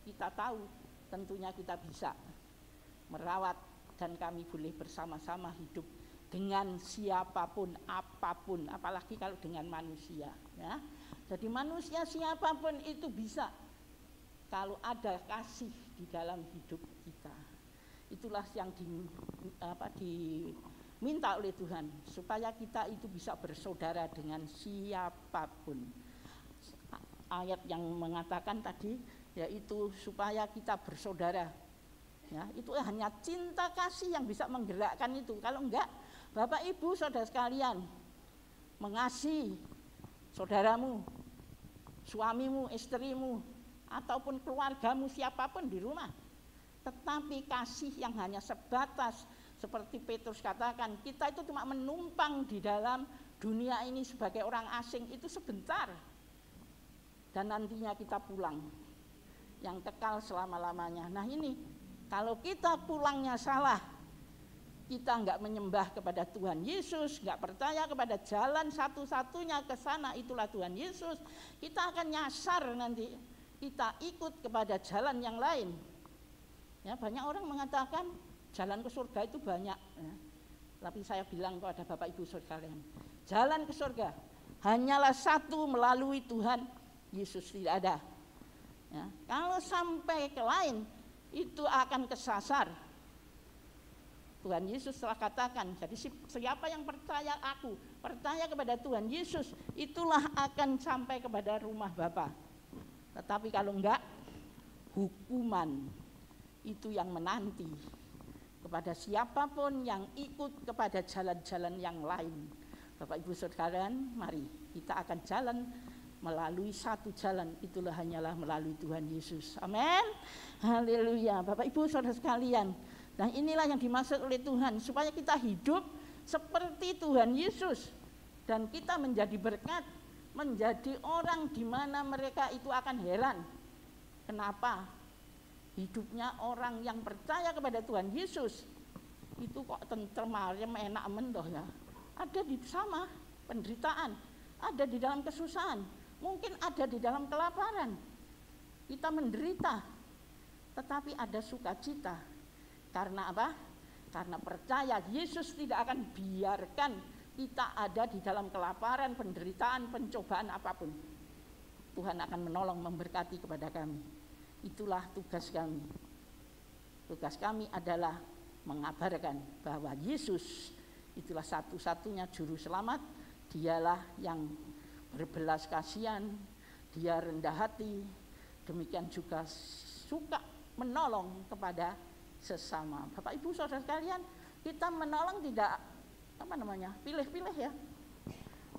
kita tahu, tentunya kita bisa merawat dan kami boleh bersama-sama hidup dengan siapapun, apapun, apalagi kalau dengan manusia. Ya. Jadi manusia siapapun itu bisa kalau ada kasih di dalam hidup kita. Itulah yang diminta oleh Tuhan supaya kita itu bisa bersaudara dengan siapapun. Ayat yang mengatakan tadi yaitu supaya kita bersaudara. Ya, itu hanya cinta kasih yang bisa menggerakkan itu. Kalau enggak, Bapak Ibu Saudara sekalian, mengasihi saudaramu, suamimu, istrimu, ataupun keluargamu, siapapun di rumah. Tetapi kasih yang hanya sebatas seperti Petrus katakan, kita itu cuma menumpang di dalam dunia ini sebagai orang asing itu sebentar. Dan nantinya kita pulang yang kekal selama-lamanya. Nah ini, kalau kita pulangnya salah, kita enggak menyembah kepada Tuhan Yesus, enggak percaya kepada jalan satu-satunya ke sana, itulah Tuhan Yesus, kita akan nyasar nanti, kita ikut kepada jalan yang lain. Ya, banyak orang mengatakan jalan ke surga itu banyak. Ya. Tapi saya bilang kepada Bapak Ibu Saudara sekalian, jalan ke surga hanyalah satu, melalui Tuhan Yesus, tidak ada. Ya, kalau sampai ke lain itu akan kesasar. Tuhan Yesus telah katakan, jadi siapa yang percaya aku, percaya kepada Tuhan Yesus, itulah akan sampai kepada rumah Bapa. Tetapi kalau enggak, hukuman itu yang menanti kepada siapapun yang ikut kepada jalan-jalan yang lain. Bapak Ibu Saudara, mari kita akan jalan melalui satu jalan, itulah hanyalah melalui Tuhan Yesus. Amin. Haleluya. Bapak Ibu Saudara sekalian, nah inilah yang dimaksud oleh Tuhan, supaya kita hidup seperti Tuhan Yesus dan kita menjadi berkat, menjadi orang di mana mereka itu akan heran. Kenapa hidupnya orang yang percaya kepada Tuhan Yesus itu kok tentrem, enak mendoh ya. Ada di sama penderitaan, ada di dalam kesusahan, mungkin ada di dalam kelaparan. Kita menderita, tetapi ada sukacita. Karena apa? Karena percaya Yesus tidak akan biarkan kita ada di dalam kelaparan, penderitaan, pencobaan apapun. Tuhan akan menolong, memberkati kepada kami. Itulah tugas kami. Tugas kami adalah mengabarkan bahwa Yesus itulah satu-satunya juru selamat. Dialah yang berbelas kasihan, dia rendah hati, demikian juga suka menolong kepada sesama. Bapak Ibu Saudara sekalian, kita menolong tidak pilih-pilih ya.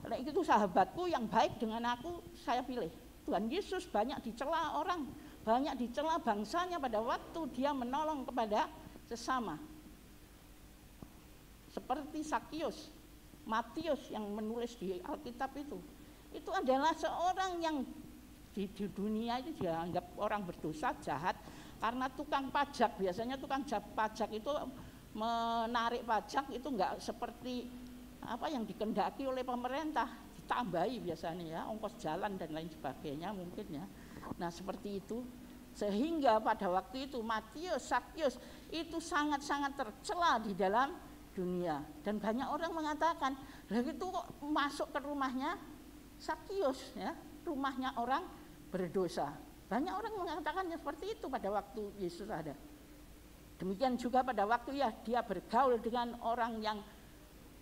Kalau itu sahabatku yang baik dengan aku, saya pilih. Tuhan Yesus banyak dicela orang, banyak dicela bangsanya pada waktu dia menolong kepada sesama. Seperti Sakius, Matius yang menulis di Alkitab itu adalah seorang yang di dunia itu dianggap orang berdosa, jahat, karena tukang pajak. Biasanya tukang pajak itu menarik pajak itu enggak seperti apa yang dikehendaki oleh pemerintah, ditambahi biasanya ya, ongkos jalan dan lain sebagainya mungkin ya. Nah seperti itu, sehingga pada waktu itu Matius, Sakius itu sangat-sangat tercela di dalam dunia. Dan banyak orang mengatakan, lah itu kok masuk ke rumahnya Sakius ya, rumahnya orang berdosa. Banyak orang mengatakannya seperti itu pada waktu Yesus ada. Demikian juga pada waktu ya dia bergaul dengan orang yang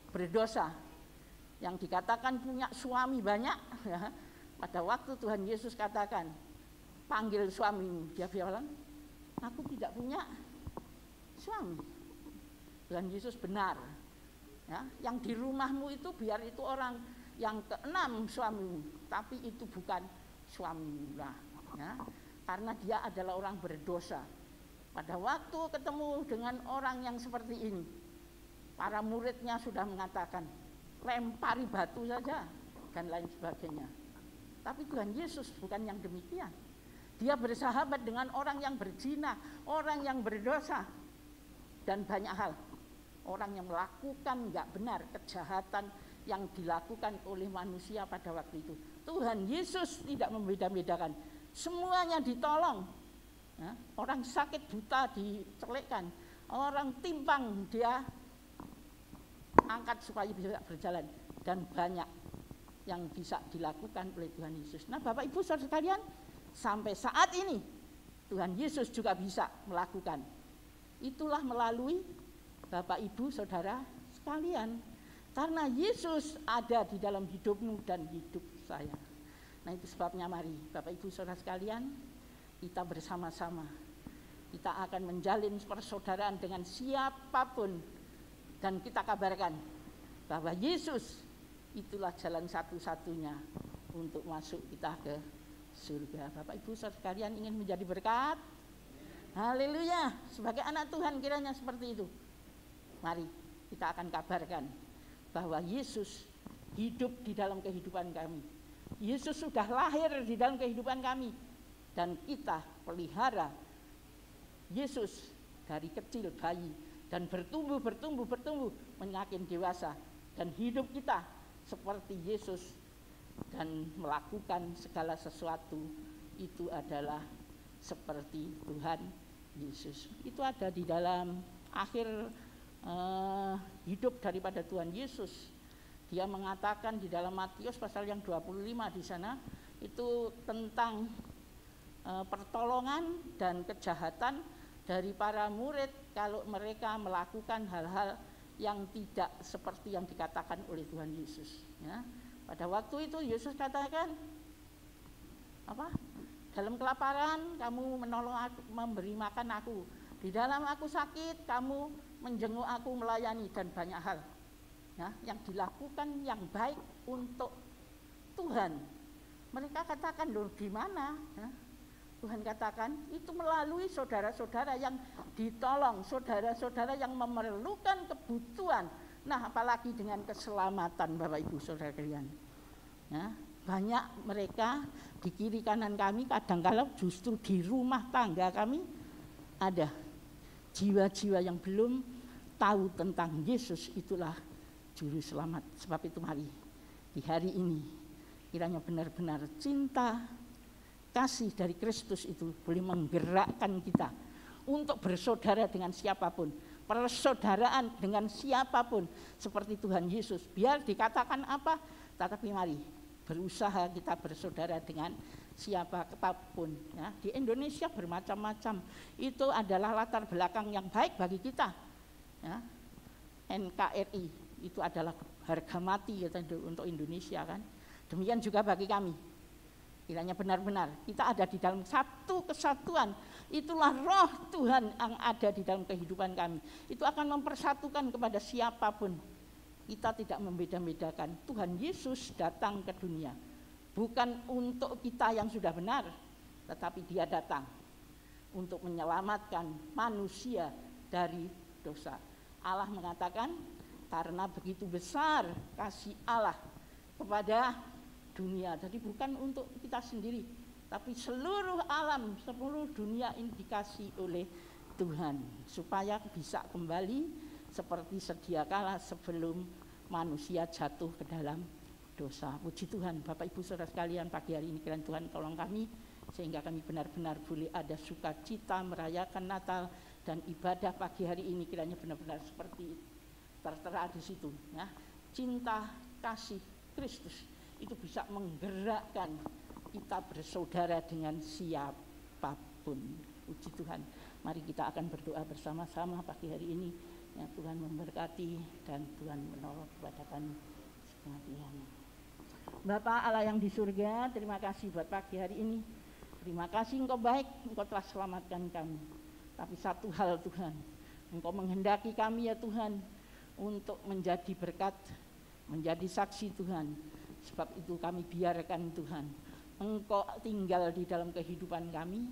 berdosa, yang dikatakan punya suami banyak ya. Pada waktu Tuhan Yesus katakan, panggil suamimu, dia bilang, aku tidak punya suami. Tuhan Yesus benar ya, yang di rumahmu itu biar itu orang yang keenam suamimu, tapi itu bukan suamimu lah ya, karena dia adalah orang berdosa. Pada waktu ketemu dengan orang yang seperti ini, para muridnya sudah mengatakan, lempari batu saja dan lain sebagainya. Tapi Tuhan Yesus bukan yang demikian. Dia bersahabat dengan orang yang berzina, orang yang berdosa, dan banyak hal. Orang yang melakukan enggak benar, kejahatan yang dilakukan oleh manusia pada waktu itu. Tuhan Yesus tidak membeda-bedakan, semuanya ditolong ya. Orang sakit buta dicelekkan, orang timpang dia angkat supaya bisa berjalan, dan banyak yang bisa dilakukan oleh Tuhan Yesus. Nah Bapak Ibu Saudara sekalian, sampai saat ini Tuhan Yesus juga bisa melakukan. Itulah melalui Bapak Ibu Saudara sekalian, karena Yesus ada di dalam hidupmu dan hidup saya. Nah itu sebabnya mari Bapak Ibu Saudara sekalian, kita bersama-sama, kita akan menjalin persaudaraan dengan siapapun, dan kita kabarkan bahwa Yesus itulah jalan satu-satunya untuk masuk kita ke surga. Bapak Ibu Saudara sekalian ingin menjadi berkat? Haleluya. Sebagai anak Tuhan kiranya seperti itu. Mari kita akan kabarkan bahwa Yesus hidup di dalam kehidupan kami. Yesus sudah lahir di dalam kehidupan kami, dan kita pelihara Yesus dari kecil bayi, dan bertumbuh menyakin dewasa, dan hidup kita seperti Yesus, dan melakukan segala sesuatu itu adalah seperti Tuhan Yesus. Itu ada di dalam akhir hidup daripada Tuhan Yesus. Dia mengatakan di dalam Matius pasal yang 25 di sana itu tentang pertolongan dan kejahatan dari para murid kalau mereka melakukan hal-hal yang tidak seperti yang dikatakan oleh Tuhan Yesus. Ya. Pada waktu itu Yesus katakan apa? Dalam kelaparan kamu menolong aku, memberi makan aku. Di dalam aku sakit kamu menjenguk aku, melayani, dan banyak hal. Ya, yang dilakukan yang baik untuk Tuhan. Mereka katakan, loh gimana? Ya, Tuhan katakan itu melalui saudara-saudara yang ditolong, saudara-saudara yang memerlukan kebutuhan. Nah, apalagi dengan keselamatan Bapak Ibu Saudara sekalian. Ya, banyak mereka di kiri kanan kami, kadang-kadang justru di rumah tangga kami ada jiwa-jiwa yang belum tahu tentang Yesus itulah juru selamat. Sebab itu mari di hari ini kiranya benar-benar cinta kasih dari Kristus itu boleh menggerakkan kita untuk bersaudara dengan siapapun, persaudaraan dengan siapapun seperti Tuhan Yesus. Biar dikatakan apa, tetapi mari berusaha kita bersaudara dengan siapapun. Ya, di Indonesia bermacam-macam. Itu adalah latar belakang yang baik bagi kita. Ya, NKRI itu adalah harga mati ya, untuk Indonesia kan. Demikian juga bagi kami. Kiranya benar-benar kita ada di dalam satu kesatuan. Itulah roh Tuhan yang ada di dalam kehidupan kami. Itu akan mempersatukan kepada siapapun. Kita tidak membeda-bedakan. Tuhan Yesus datang ke dunia bukan untuk kita yang sudah benar, tetapi Dia datang untuk menyelamatkan manusia dari dosa. Allah mengatakan karena begitu besar kasih Allah kepada dunia. Jadi bukan untuk kita sendiri, tapi seluruh alam, seluruh dunia ini dikasih oleh Tuhan supaya bisa kembali seperti sedia kala sebelum manusia jatuh ke dalam dosa. Puji Tuhan, Bapak Ibu Saudara sekalian, pagi hari ini kiranya Tuhan tolong kami sehingga kami benar-benar boleh ada sukacita merayakan Natal, dan ibadah pagi hari ini kiranya benar-benar seperti tertera di situ. Ya. Cinta kasih Kristus itu bisa menggerakkan kita bersaudara dengan siapapun. Puji Tuhan. Mari kita akan berdoa bersama-sama pagi hari ini. Ya, Tuhan memberkati dan Tuhan menolong kepada kami sekalian. Bapa Allah yang di surga, terima kasih buat pagi hari ini. Terima kasih Engkau baik, Engkau telah selamatkan kami. Tapi satu hal Tuhan, Engkau menghendaki kami ya Tuhan untuk menjadi berkat, menjadi saksi Tuhan. Sebab itu kami biarkan Tuhan Engkau tinggal di dalam kehidupan kami.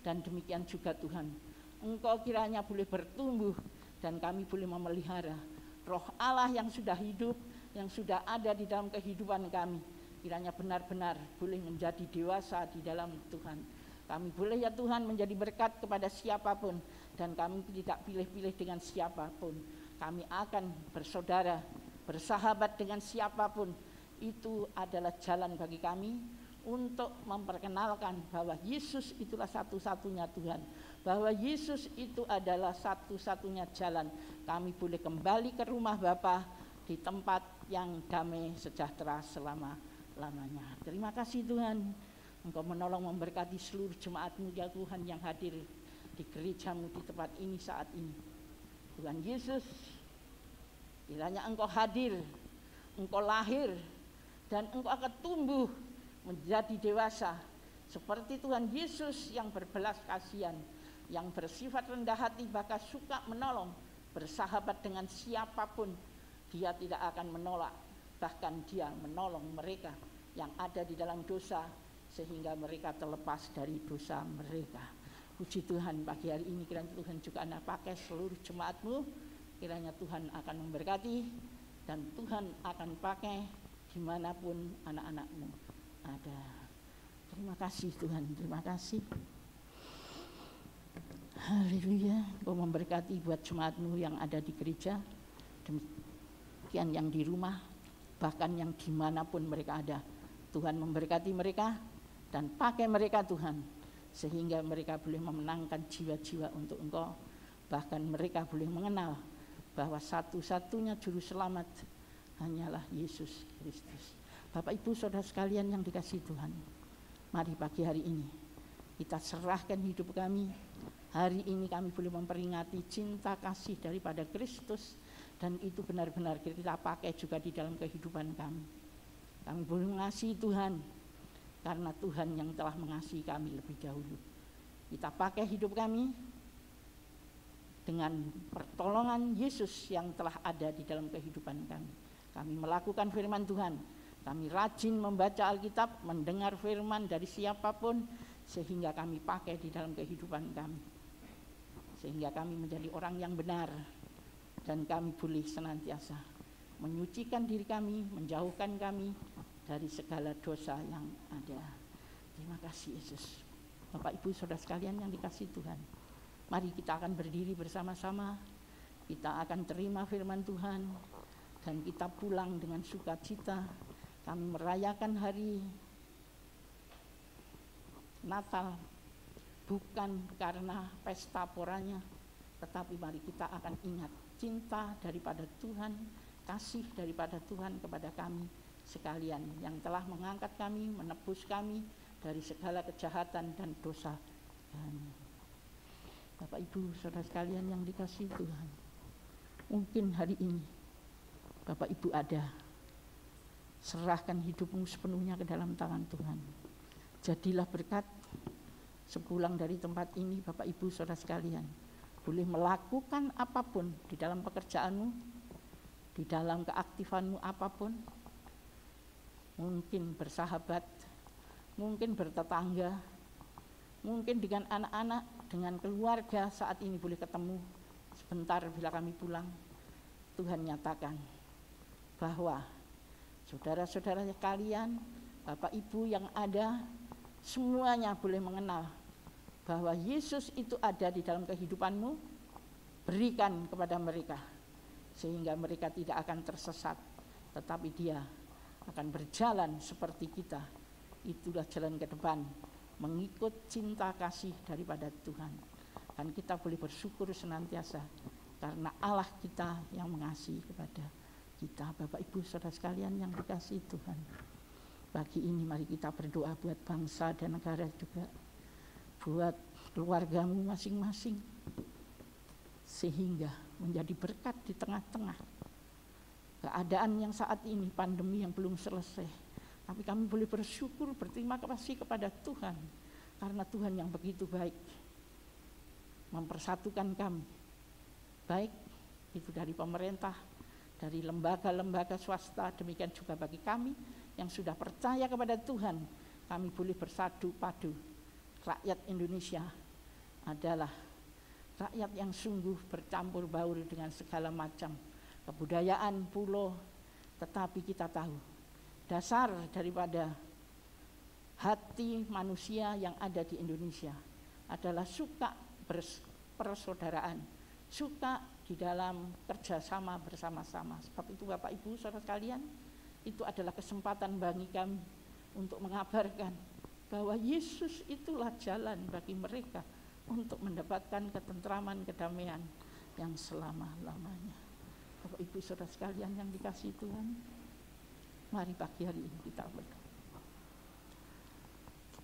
Dan demikian juga Tuhan, Engkau kiranya boleh bertumbuh dan kami boleh memelihara roh Allah yang sudah hidup, yang sudah ada di dalam kehidupan kami. Kiranya benar-benar boleh menjadi dewasa di dalam Tuhan. Kami boleh ya Tuhan menjadi berkat kepada siapapun, dan kami tidak pilih-pilih dengan siapapun. Kami akan bersaudara, bersahabat dengan siapapun. Itu adalah jalan bagi kami untuk memperkenalkan bahwa Yesus itulah satu-satunya Tuhan, bahwa Yesus itu adalah satu-satunya jalan. Kami boleh kembali ke rumah Bapa di tempat yang damai sejahtera selama-lamanya. Terima kasih Tuhan, Engkau menolong memberkati seluruh jemaat-Mu ya Tuhan yang hadir di gereja-Mu di tempat ini saat ini. Tuhan Yesus, kiranya Engkau hadir, Engkau lahir, dan Engkau akan tumbuh menjadi dewasa seperti Tuhan Yesus yang berbelas kasihan, yang bersifat rendah hati, bahkan suka menolong, bersahabat dengan siapapun. Dia tidak akan menolak, bahkan Dia menolong mereka yang ada di dalam dosa sehingga mereka terlepas dari dosa mereka. Puji Tuhan, pagi hari ini kiranya Tuhan juga anak pakai seluruh jemaat-Mu. Kiranya Tuhan akan memberkati dan Tuhan akan pakai dimanapun anak-anak-Mu ada. Terima kasih Tuhan, terima kasih. Haleluya. Engkau memberkati buat jemaat-Mu yang ada di gereja, demikian yang di rumah, bahkan yang dimanapun mereka ada. Tuhan memberkati mereka dan pakai mereka Tuhan sehingga mereka boleh memenangkan jiwa-jiwa untuk Engkau. Bahkan mereka boleh mengenal bahwa satu-satunya juru selamat hanyalah Yesus Kristus. Bapak Ibu Saudara sekalian yang dikasihi Tuhan, mari pagi hari ini kita serahkan hidup kami. Hari ini kami boleh memperingati cinta kasih daripada Kristus, dan itu benar-benar kita pakai juga di dalam kehidupan kami. Kami boleh mengasihi Tuhan karena Tuhan yang telah mengasihi kami lebih dahulu. Kita pakai hidup kami dengan pertolongan Yesus yang telah ada di dalam kehidupan kami. Kami melakukan firman Tuhan, kami rajin membaca Alkitab, mendengar firman dari siapapun, sehingga kami pakai di dalam kehidupan kami, sehingga kami menjadi orang yang benar, dan kami boleh senantiasa menyucikan diri kami, menjauhkan kami dari segala dosa yang ada. Terima kasih Yesus. Bapak Ibu Saudara sekalian yang dikasihi Tuhan, mari kita akan berdiri bersama-sama. Kita akan terima firman Tuhan dan kita pulang dengan sukacita. Kami merayakan hari Natal bukan karena pesta poranya, tetapi mari kita akan ingat cinta daripada Tuhan, kasih daripada Tuhan kepada kami sekalian, yang telah mengangkat kami, menebus kami dari segala kejahatan dan dosa kami. Bapak Ibu Saudara sekalian yang dikasihi Tuhan, mungkin hari ini Bapak Ibu ada, serahkan hidupmu sepenuhnya ke dalam tangan Tuhan. Jadilah berkat. Sepulang dari tempat ini Bapak Ibu Saudara sekalian, boleh melakukan apapun di dalam pekerjaanmu, di dalam keaktifanmu apapun, mungkin bersahabat, mungkin bertetangga, mungkin dengan anak-anak, dengan keluarga saat ini boleh ketemu sebentar bila kami pulang. Tuhan nyatakan bahwa saudara-saudara kalian, Bapak Ibu yang ada, semuanya boleh mengenal bahwa Yesus itu ada di dalam kehidupanmu. Berikan kepada mereka sehingga mereka tidak akan tersesat, tetapi dia akan berjalan seperti kita. Itulah jalan ke depan, mengikut cinta kasih daripada Tuhan. Dan kita boleh bersyukur senantiasa karena Allah kita yang mengasihi kepada kita. Bapak Ibu Saudara sekalian yang dikasihi Tuhan, pagi ini mari kita berdoa buat bangsa dan negara juga, buat keluargamu masing-masing, sehingga menjadi berkat di tengah-tengah keadaan yang saat ini, pandemi yang belum selesai. Tapi kami boleh bersyukur, berterima kasih kepada Tuhan, karena Tuhan yang begitu baik mempersatukan kami, baik itu dari pemerintah, dari lembaga-lembaga swasta, demikian juga bagi kami yang sudah percaya kepada Tuhan. Kami boleh bersatu padu. Rakyat Indonesia adalah rakyat yang sungguh bercampur baur dengan segala macam kebudayaan pulau, tetapi kita tahu dasar daripada hati manusia yang ada di Indonesia adalah suka persaudaraan, suka di dalam kerjasama bersama-sama. Sebab itu Bapak Ibu Saudara sekalian, itu adalah kesempatan bagi kami untuk mengabarkan bahwa Yesus itulah jalan bagi mereka untuk mendapatkan ketentraman, kedamaian yang selama-lamanya. Bapak Ibu Saudara sekalian yang dikasihi Tuhan, mari pagi hari ini kita berdoa.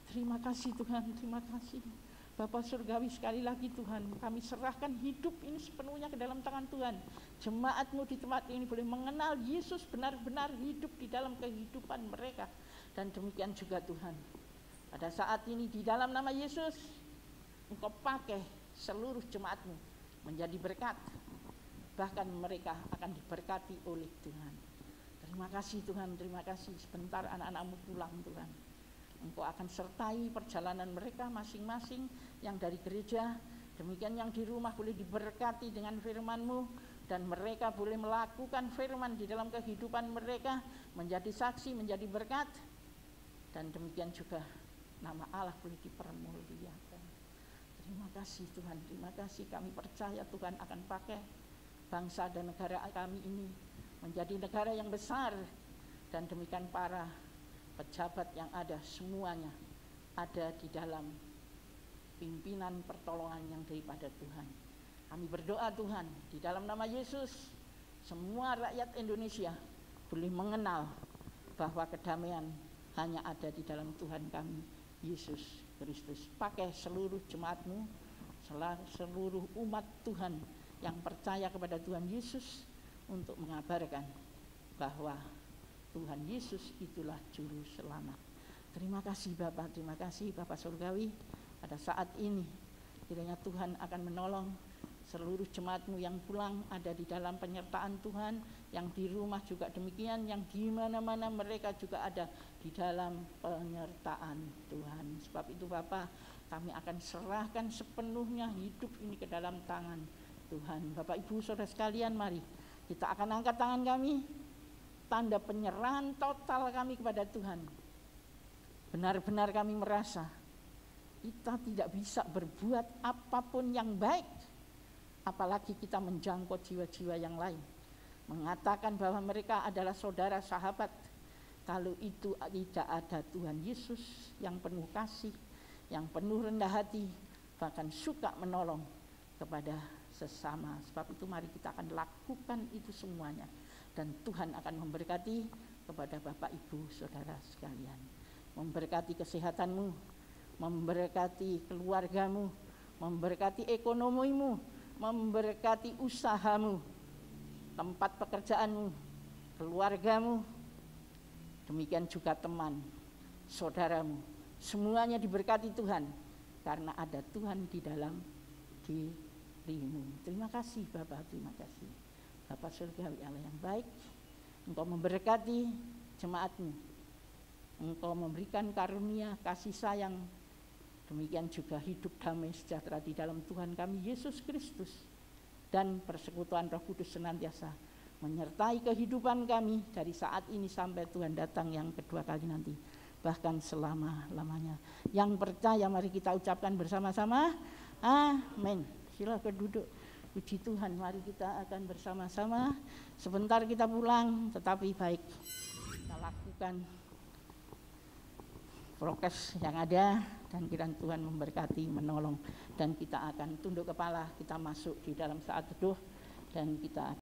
Terima kasih Tuhan, terima kasih Bapa Surgawi. Sekali lagi Tuhan, kami serahkan hidup ini sepenuhnya ke dalam tangan Tuhan. Jemaat-Mu di tempat ini boleh mengenal Yesus benar-benar hidup di dalam kehidupan mereka. Dan demikian juga Tuhan, pada saat ini di dalam nama Yesus, Engkau pakai seluruh jemaat-Mu menjadi berkat. Bahkan mereka akan diberkati oleh Tuhan. Terima kasih Tuhan, terima kasih. Sebentar anak-anak-Mu pulang Tuhan, Engkau akan sertai perjalanan mereka masing-masing, yang dari gereja, demikian yang di rumah boleh diberkati dengan firman-Mu, dan mereka boleh melakukan firman di dalam kehidupan mereka, menjadi saksi, menjadi berkat, dan demikian juga nama Allah boleh dipermuliakan. Terima kasih Tuhan, terima kasih. Kami percaya Tuhan akan pakai bangsa dan negara kami ini menjadi negara yang besar, dan demikian para pejabat yang ada semuanya ada di dalam pimpinan pertolongan yang daripada Tuhan. Kami berdoa Tuhan, di dalam nama Yesus, semua rakyat Indonesia boleh mengenal bahwa kedamaian hanya ada di dalam Tuhan kami, Yesus Kristus. Pakai seluruh jemaat-Mu, seluruh umat Tuhan yang percaya kepada Tuhan Yesus untuk mengabarkan bahwa Tuhan Yesus itulah juru selamat. Terima kasih Bapak, terima kasih Bapak Surgawi. Pada saat ini kiranya Tuhan akan menolong seluruh jemaat-Mu yang pulang ada di dalam penyertaan Tuhan, yang di rumah juga demikian, yang di mana-mana mereka juga ada di dalam penyertaan Tuhan. Sebab itu Bapak, kami akan serahkan sepenuhnya hidup ini ke dalam tangan Tuhan. Bapak Ibu Saudara sekalian, mari kita akan angkat tangan kami, tanda penyerahan total kami kepada Tuhan. Benar-benar kami merasa kita tidak bisa berbuat apapun yang baik, apalagi kita menjangkau jiwa-jiwa yang lain, mengatakan bahwa mereka adalah saudara sahabat, kalau itu tidak ada Tuhan Yesus yang penuh kasih, yang penuh rendah hati, bahkan suka menolong kepada sesama. Sebab itu mari kita akan lakukan itu semuanya, dan Tuhan akan memberkati kepada Bapak Ibu Saudara sekalian, memberkati kesehatanmu, memberkati keluargamu, memberkati ekonomimu, memberkati usahamu, tempat pekerjaanmu, keluargamu, demikian juga teman, saudaramu. Semuanya diberkati Tuhan, karena ada Tuhan di dalam dirimu. Terima kasih Bapak, terima kasih Bapak Surgawi Allah yang baik. Engkau memberkati jemaat-Mu, Engkau memberikan karunia kasih sayang, demikian juga hidup damai sejahtera di dalam Tuhan kami Yesus Kristus, dan persekutuan Roh Kudus senantiasa menyertai kehidupan kami dari saat ini sampai Tuhan datang yang kedua kali nanti, bahkan selama-lamanya. Yang percaya mari kita ucapkan bersama-sama, amin. Silakan duduk. Puji Tuhan, mari kita akan bersama-sama. Sebentar kita pulang, tetapi baik kita lakukan prokes yang ada, dan kiranya Tuhan memberkati, menolong, dan kita akan tunduk kepala, kita masuk di dalam saat teduh, dan kita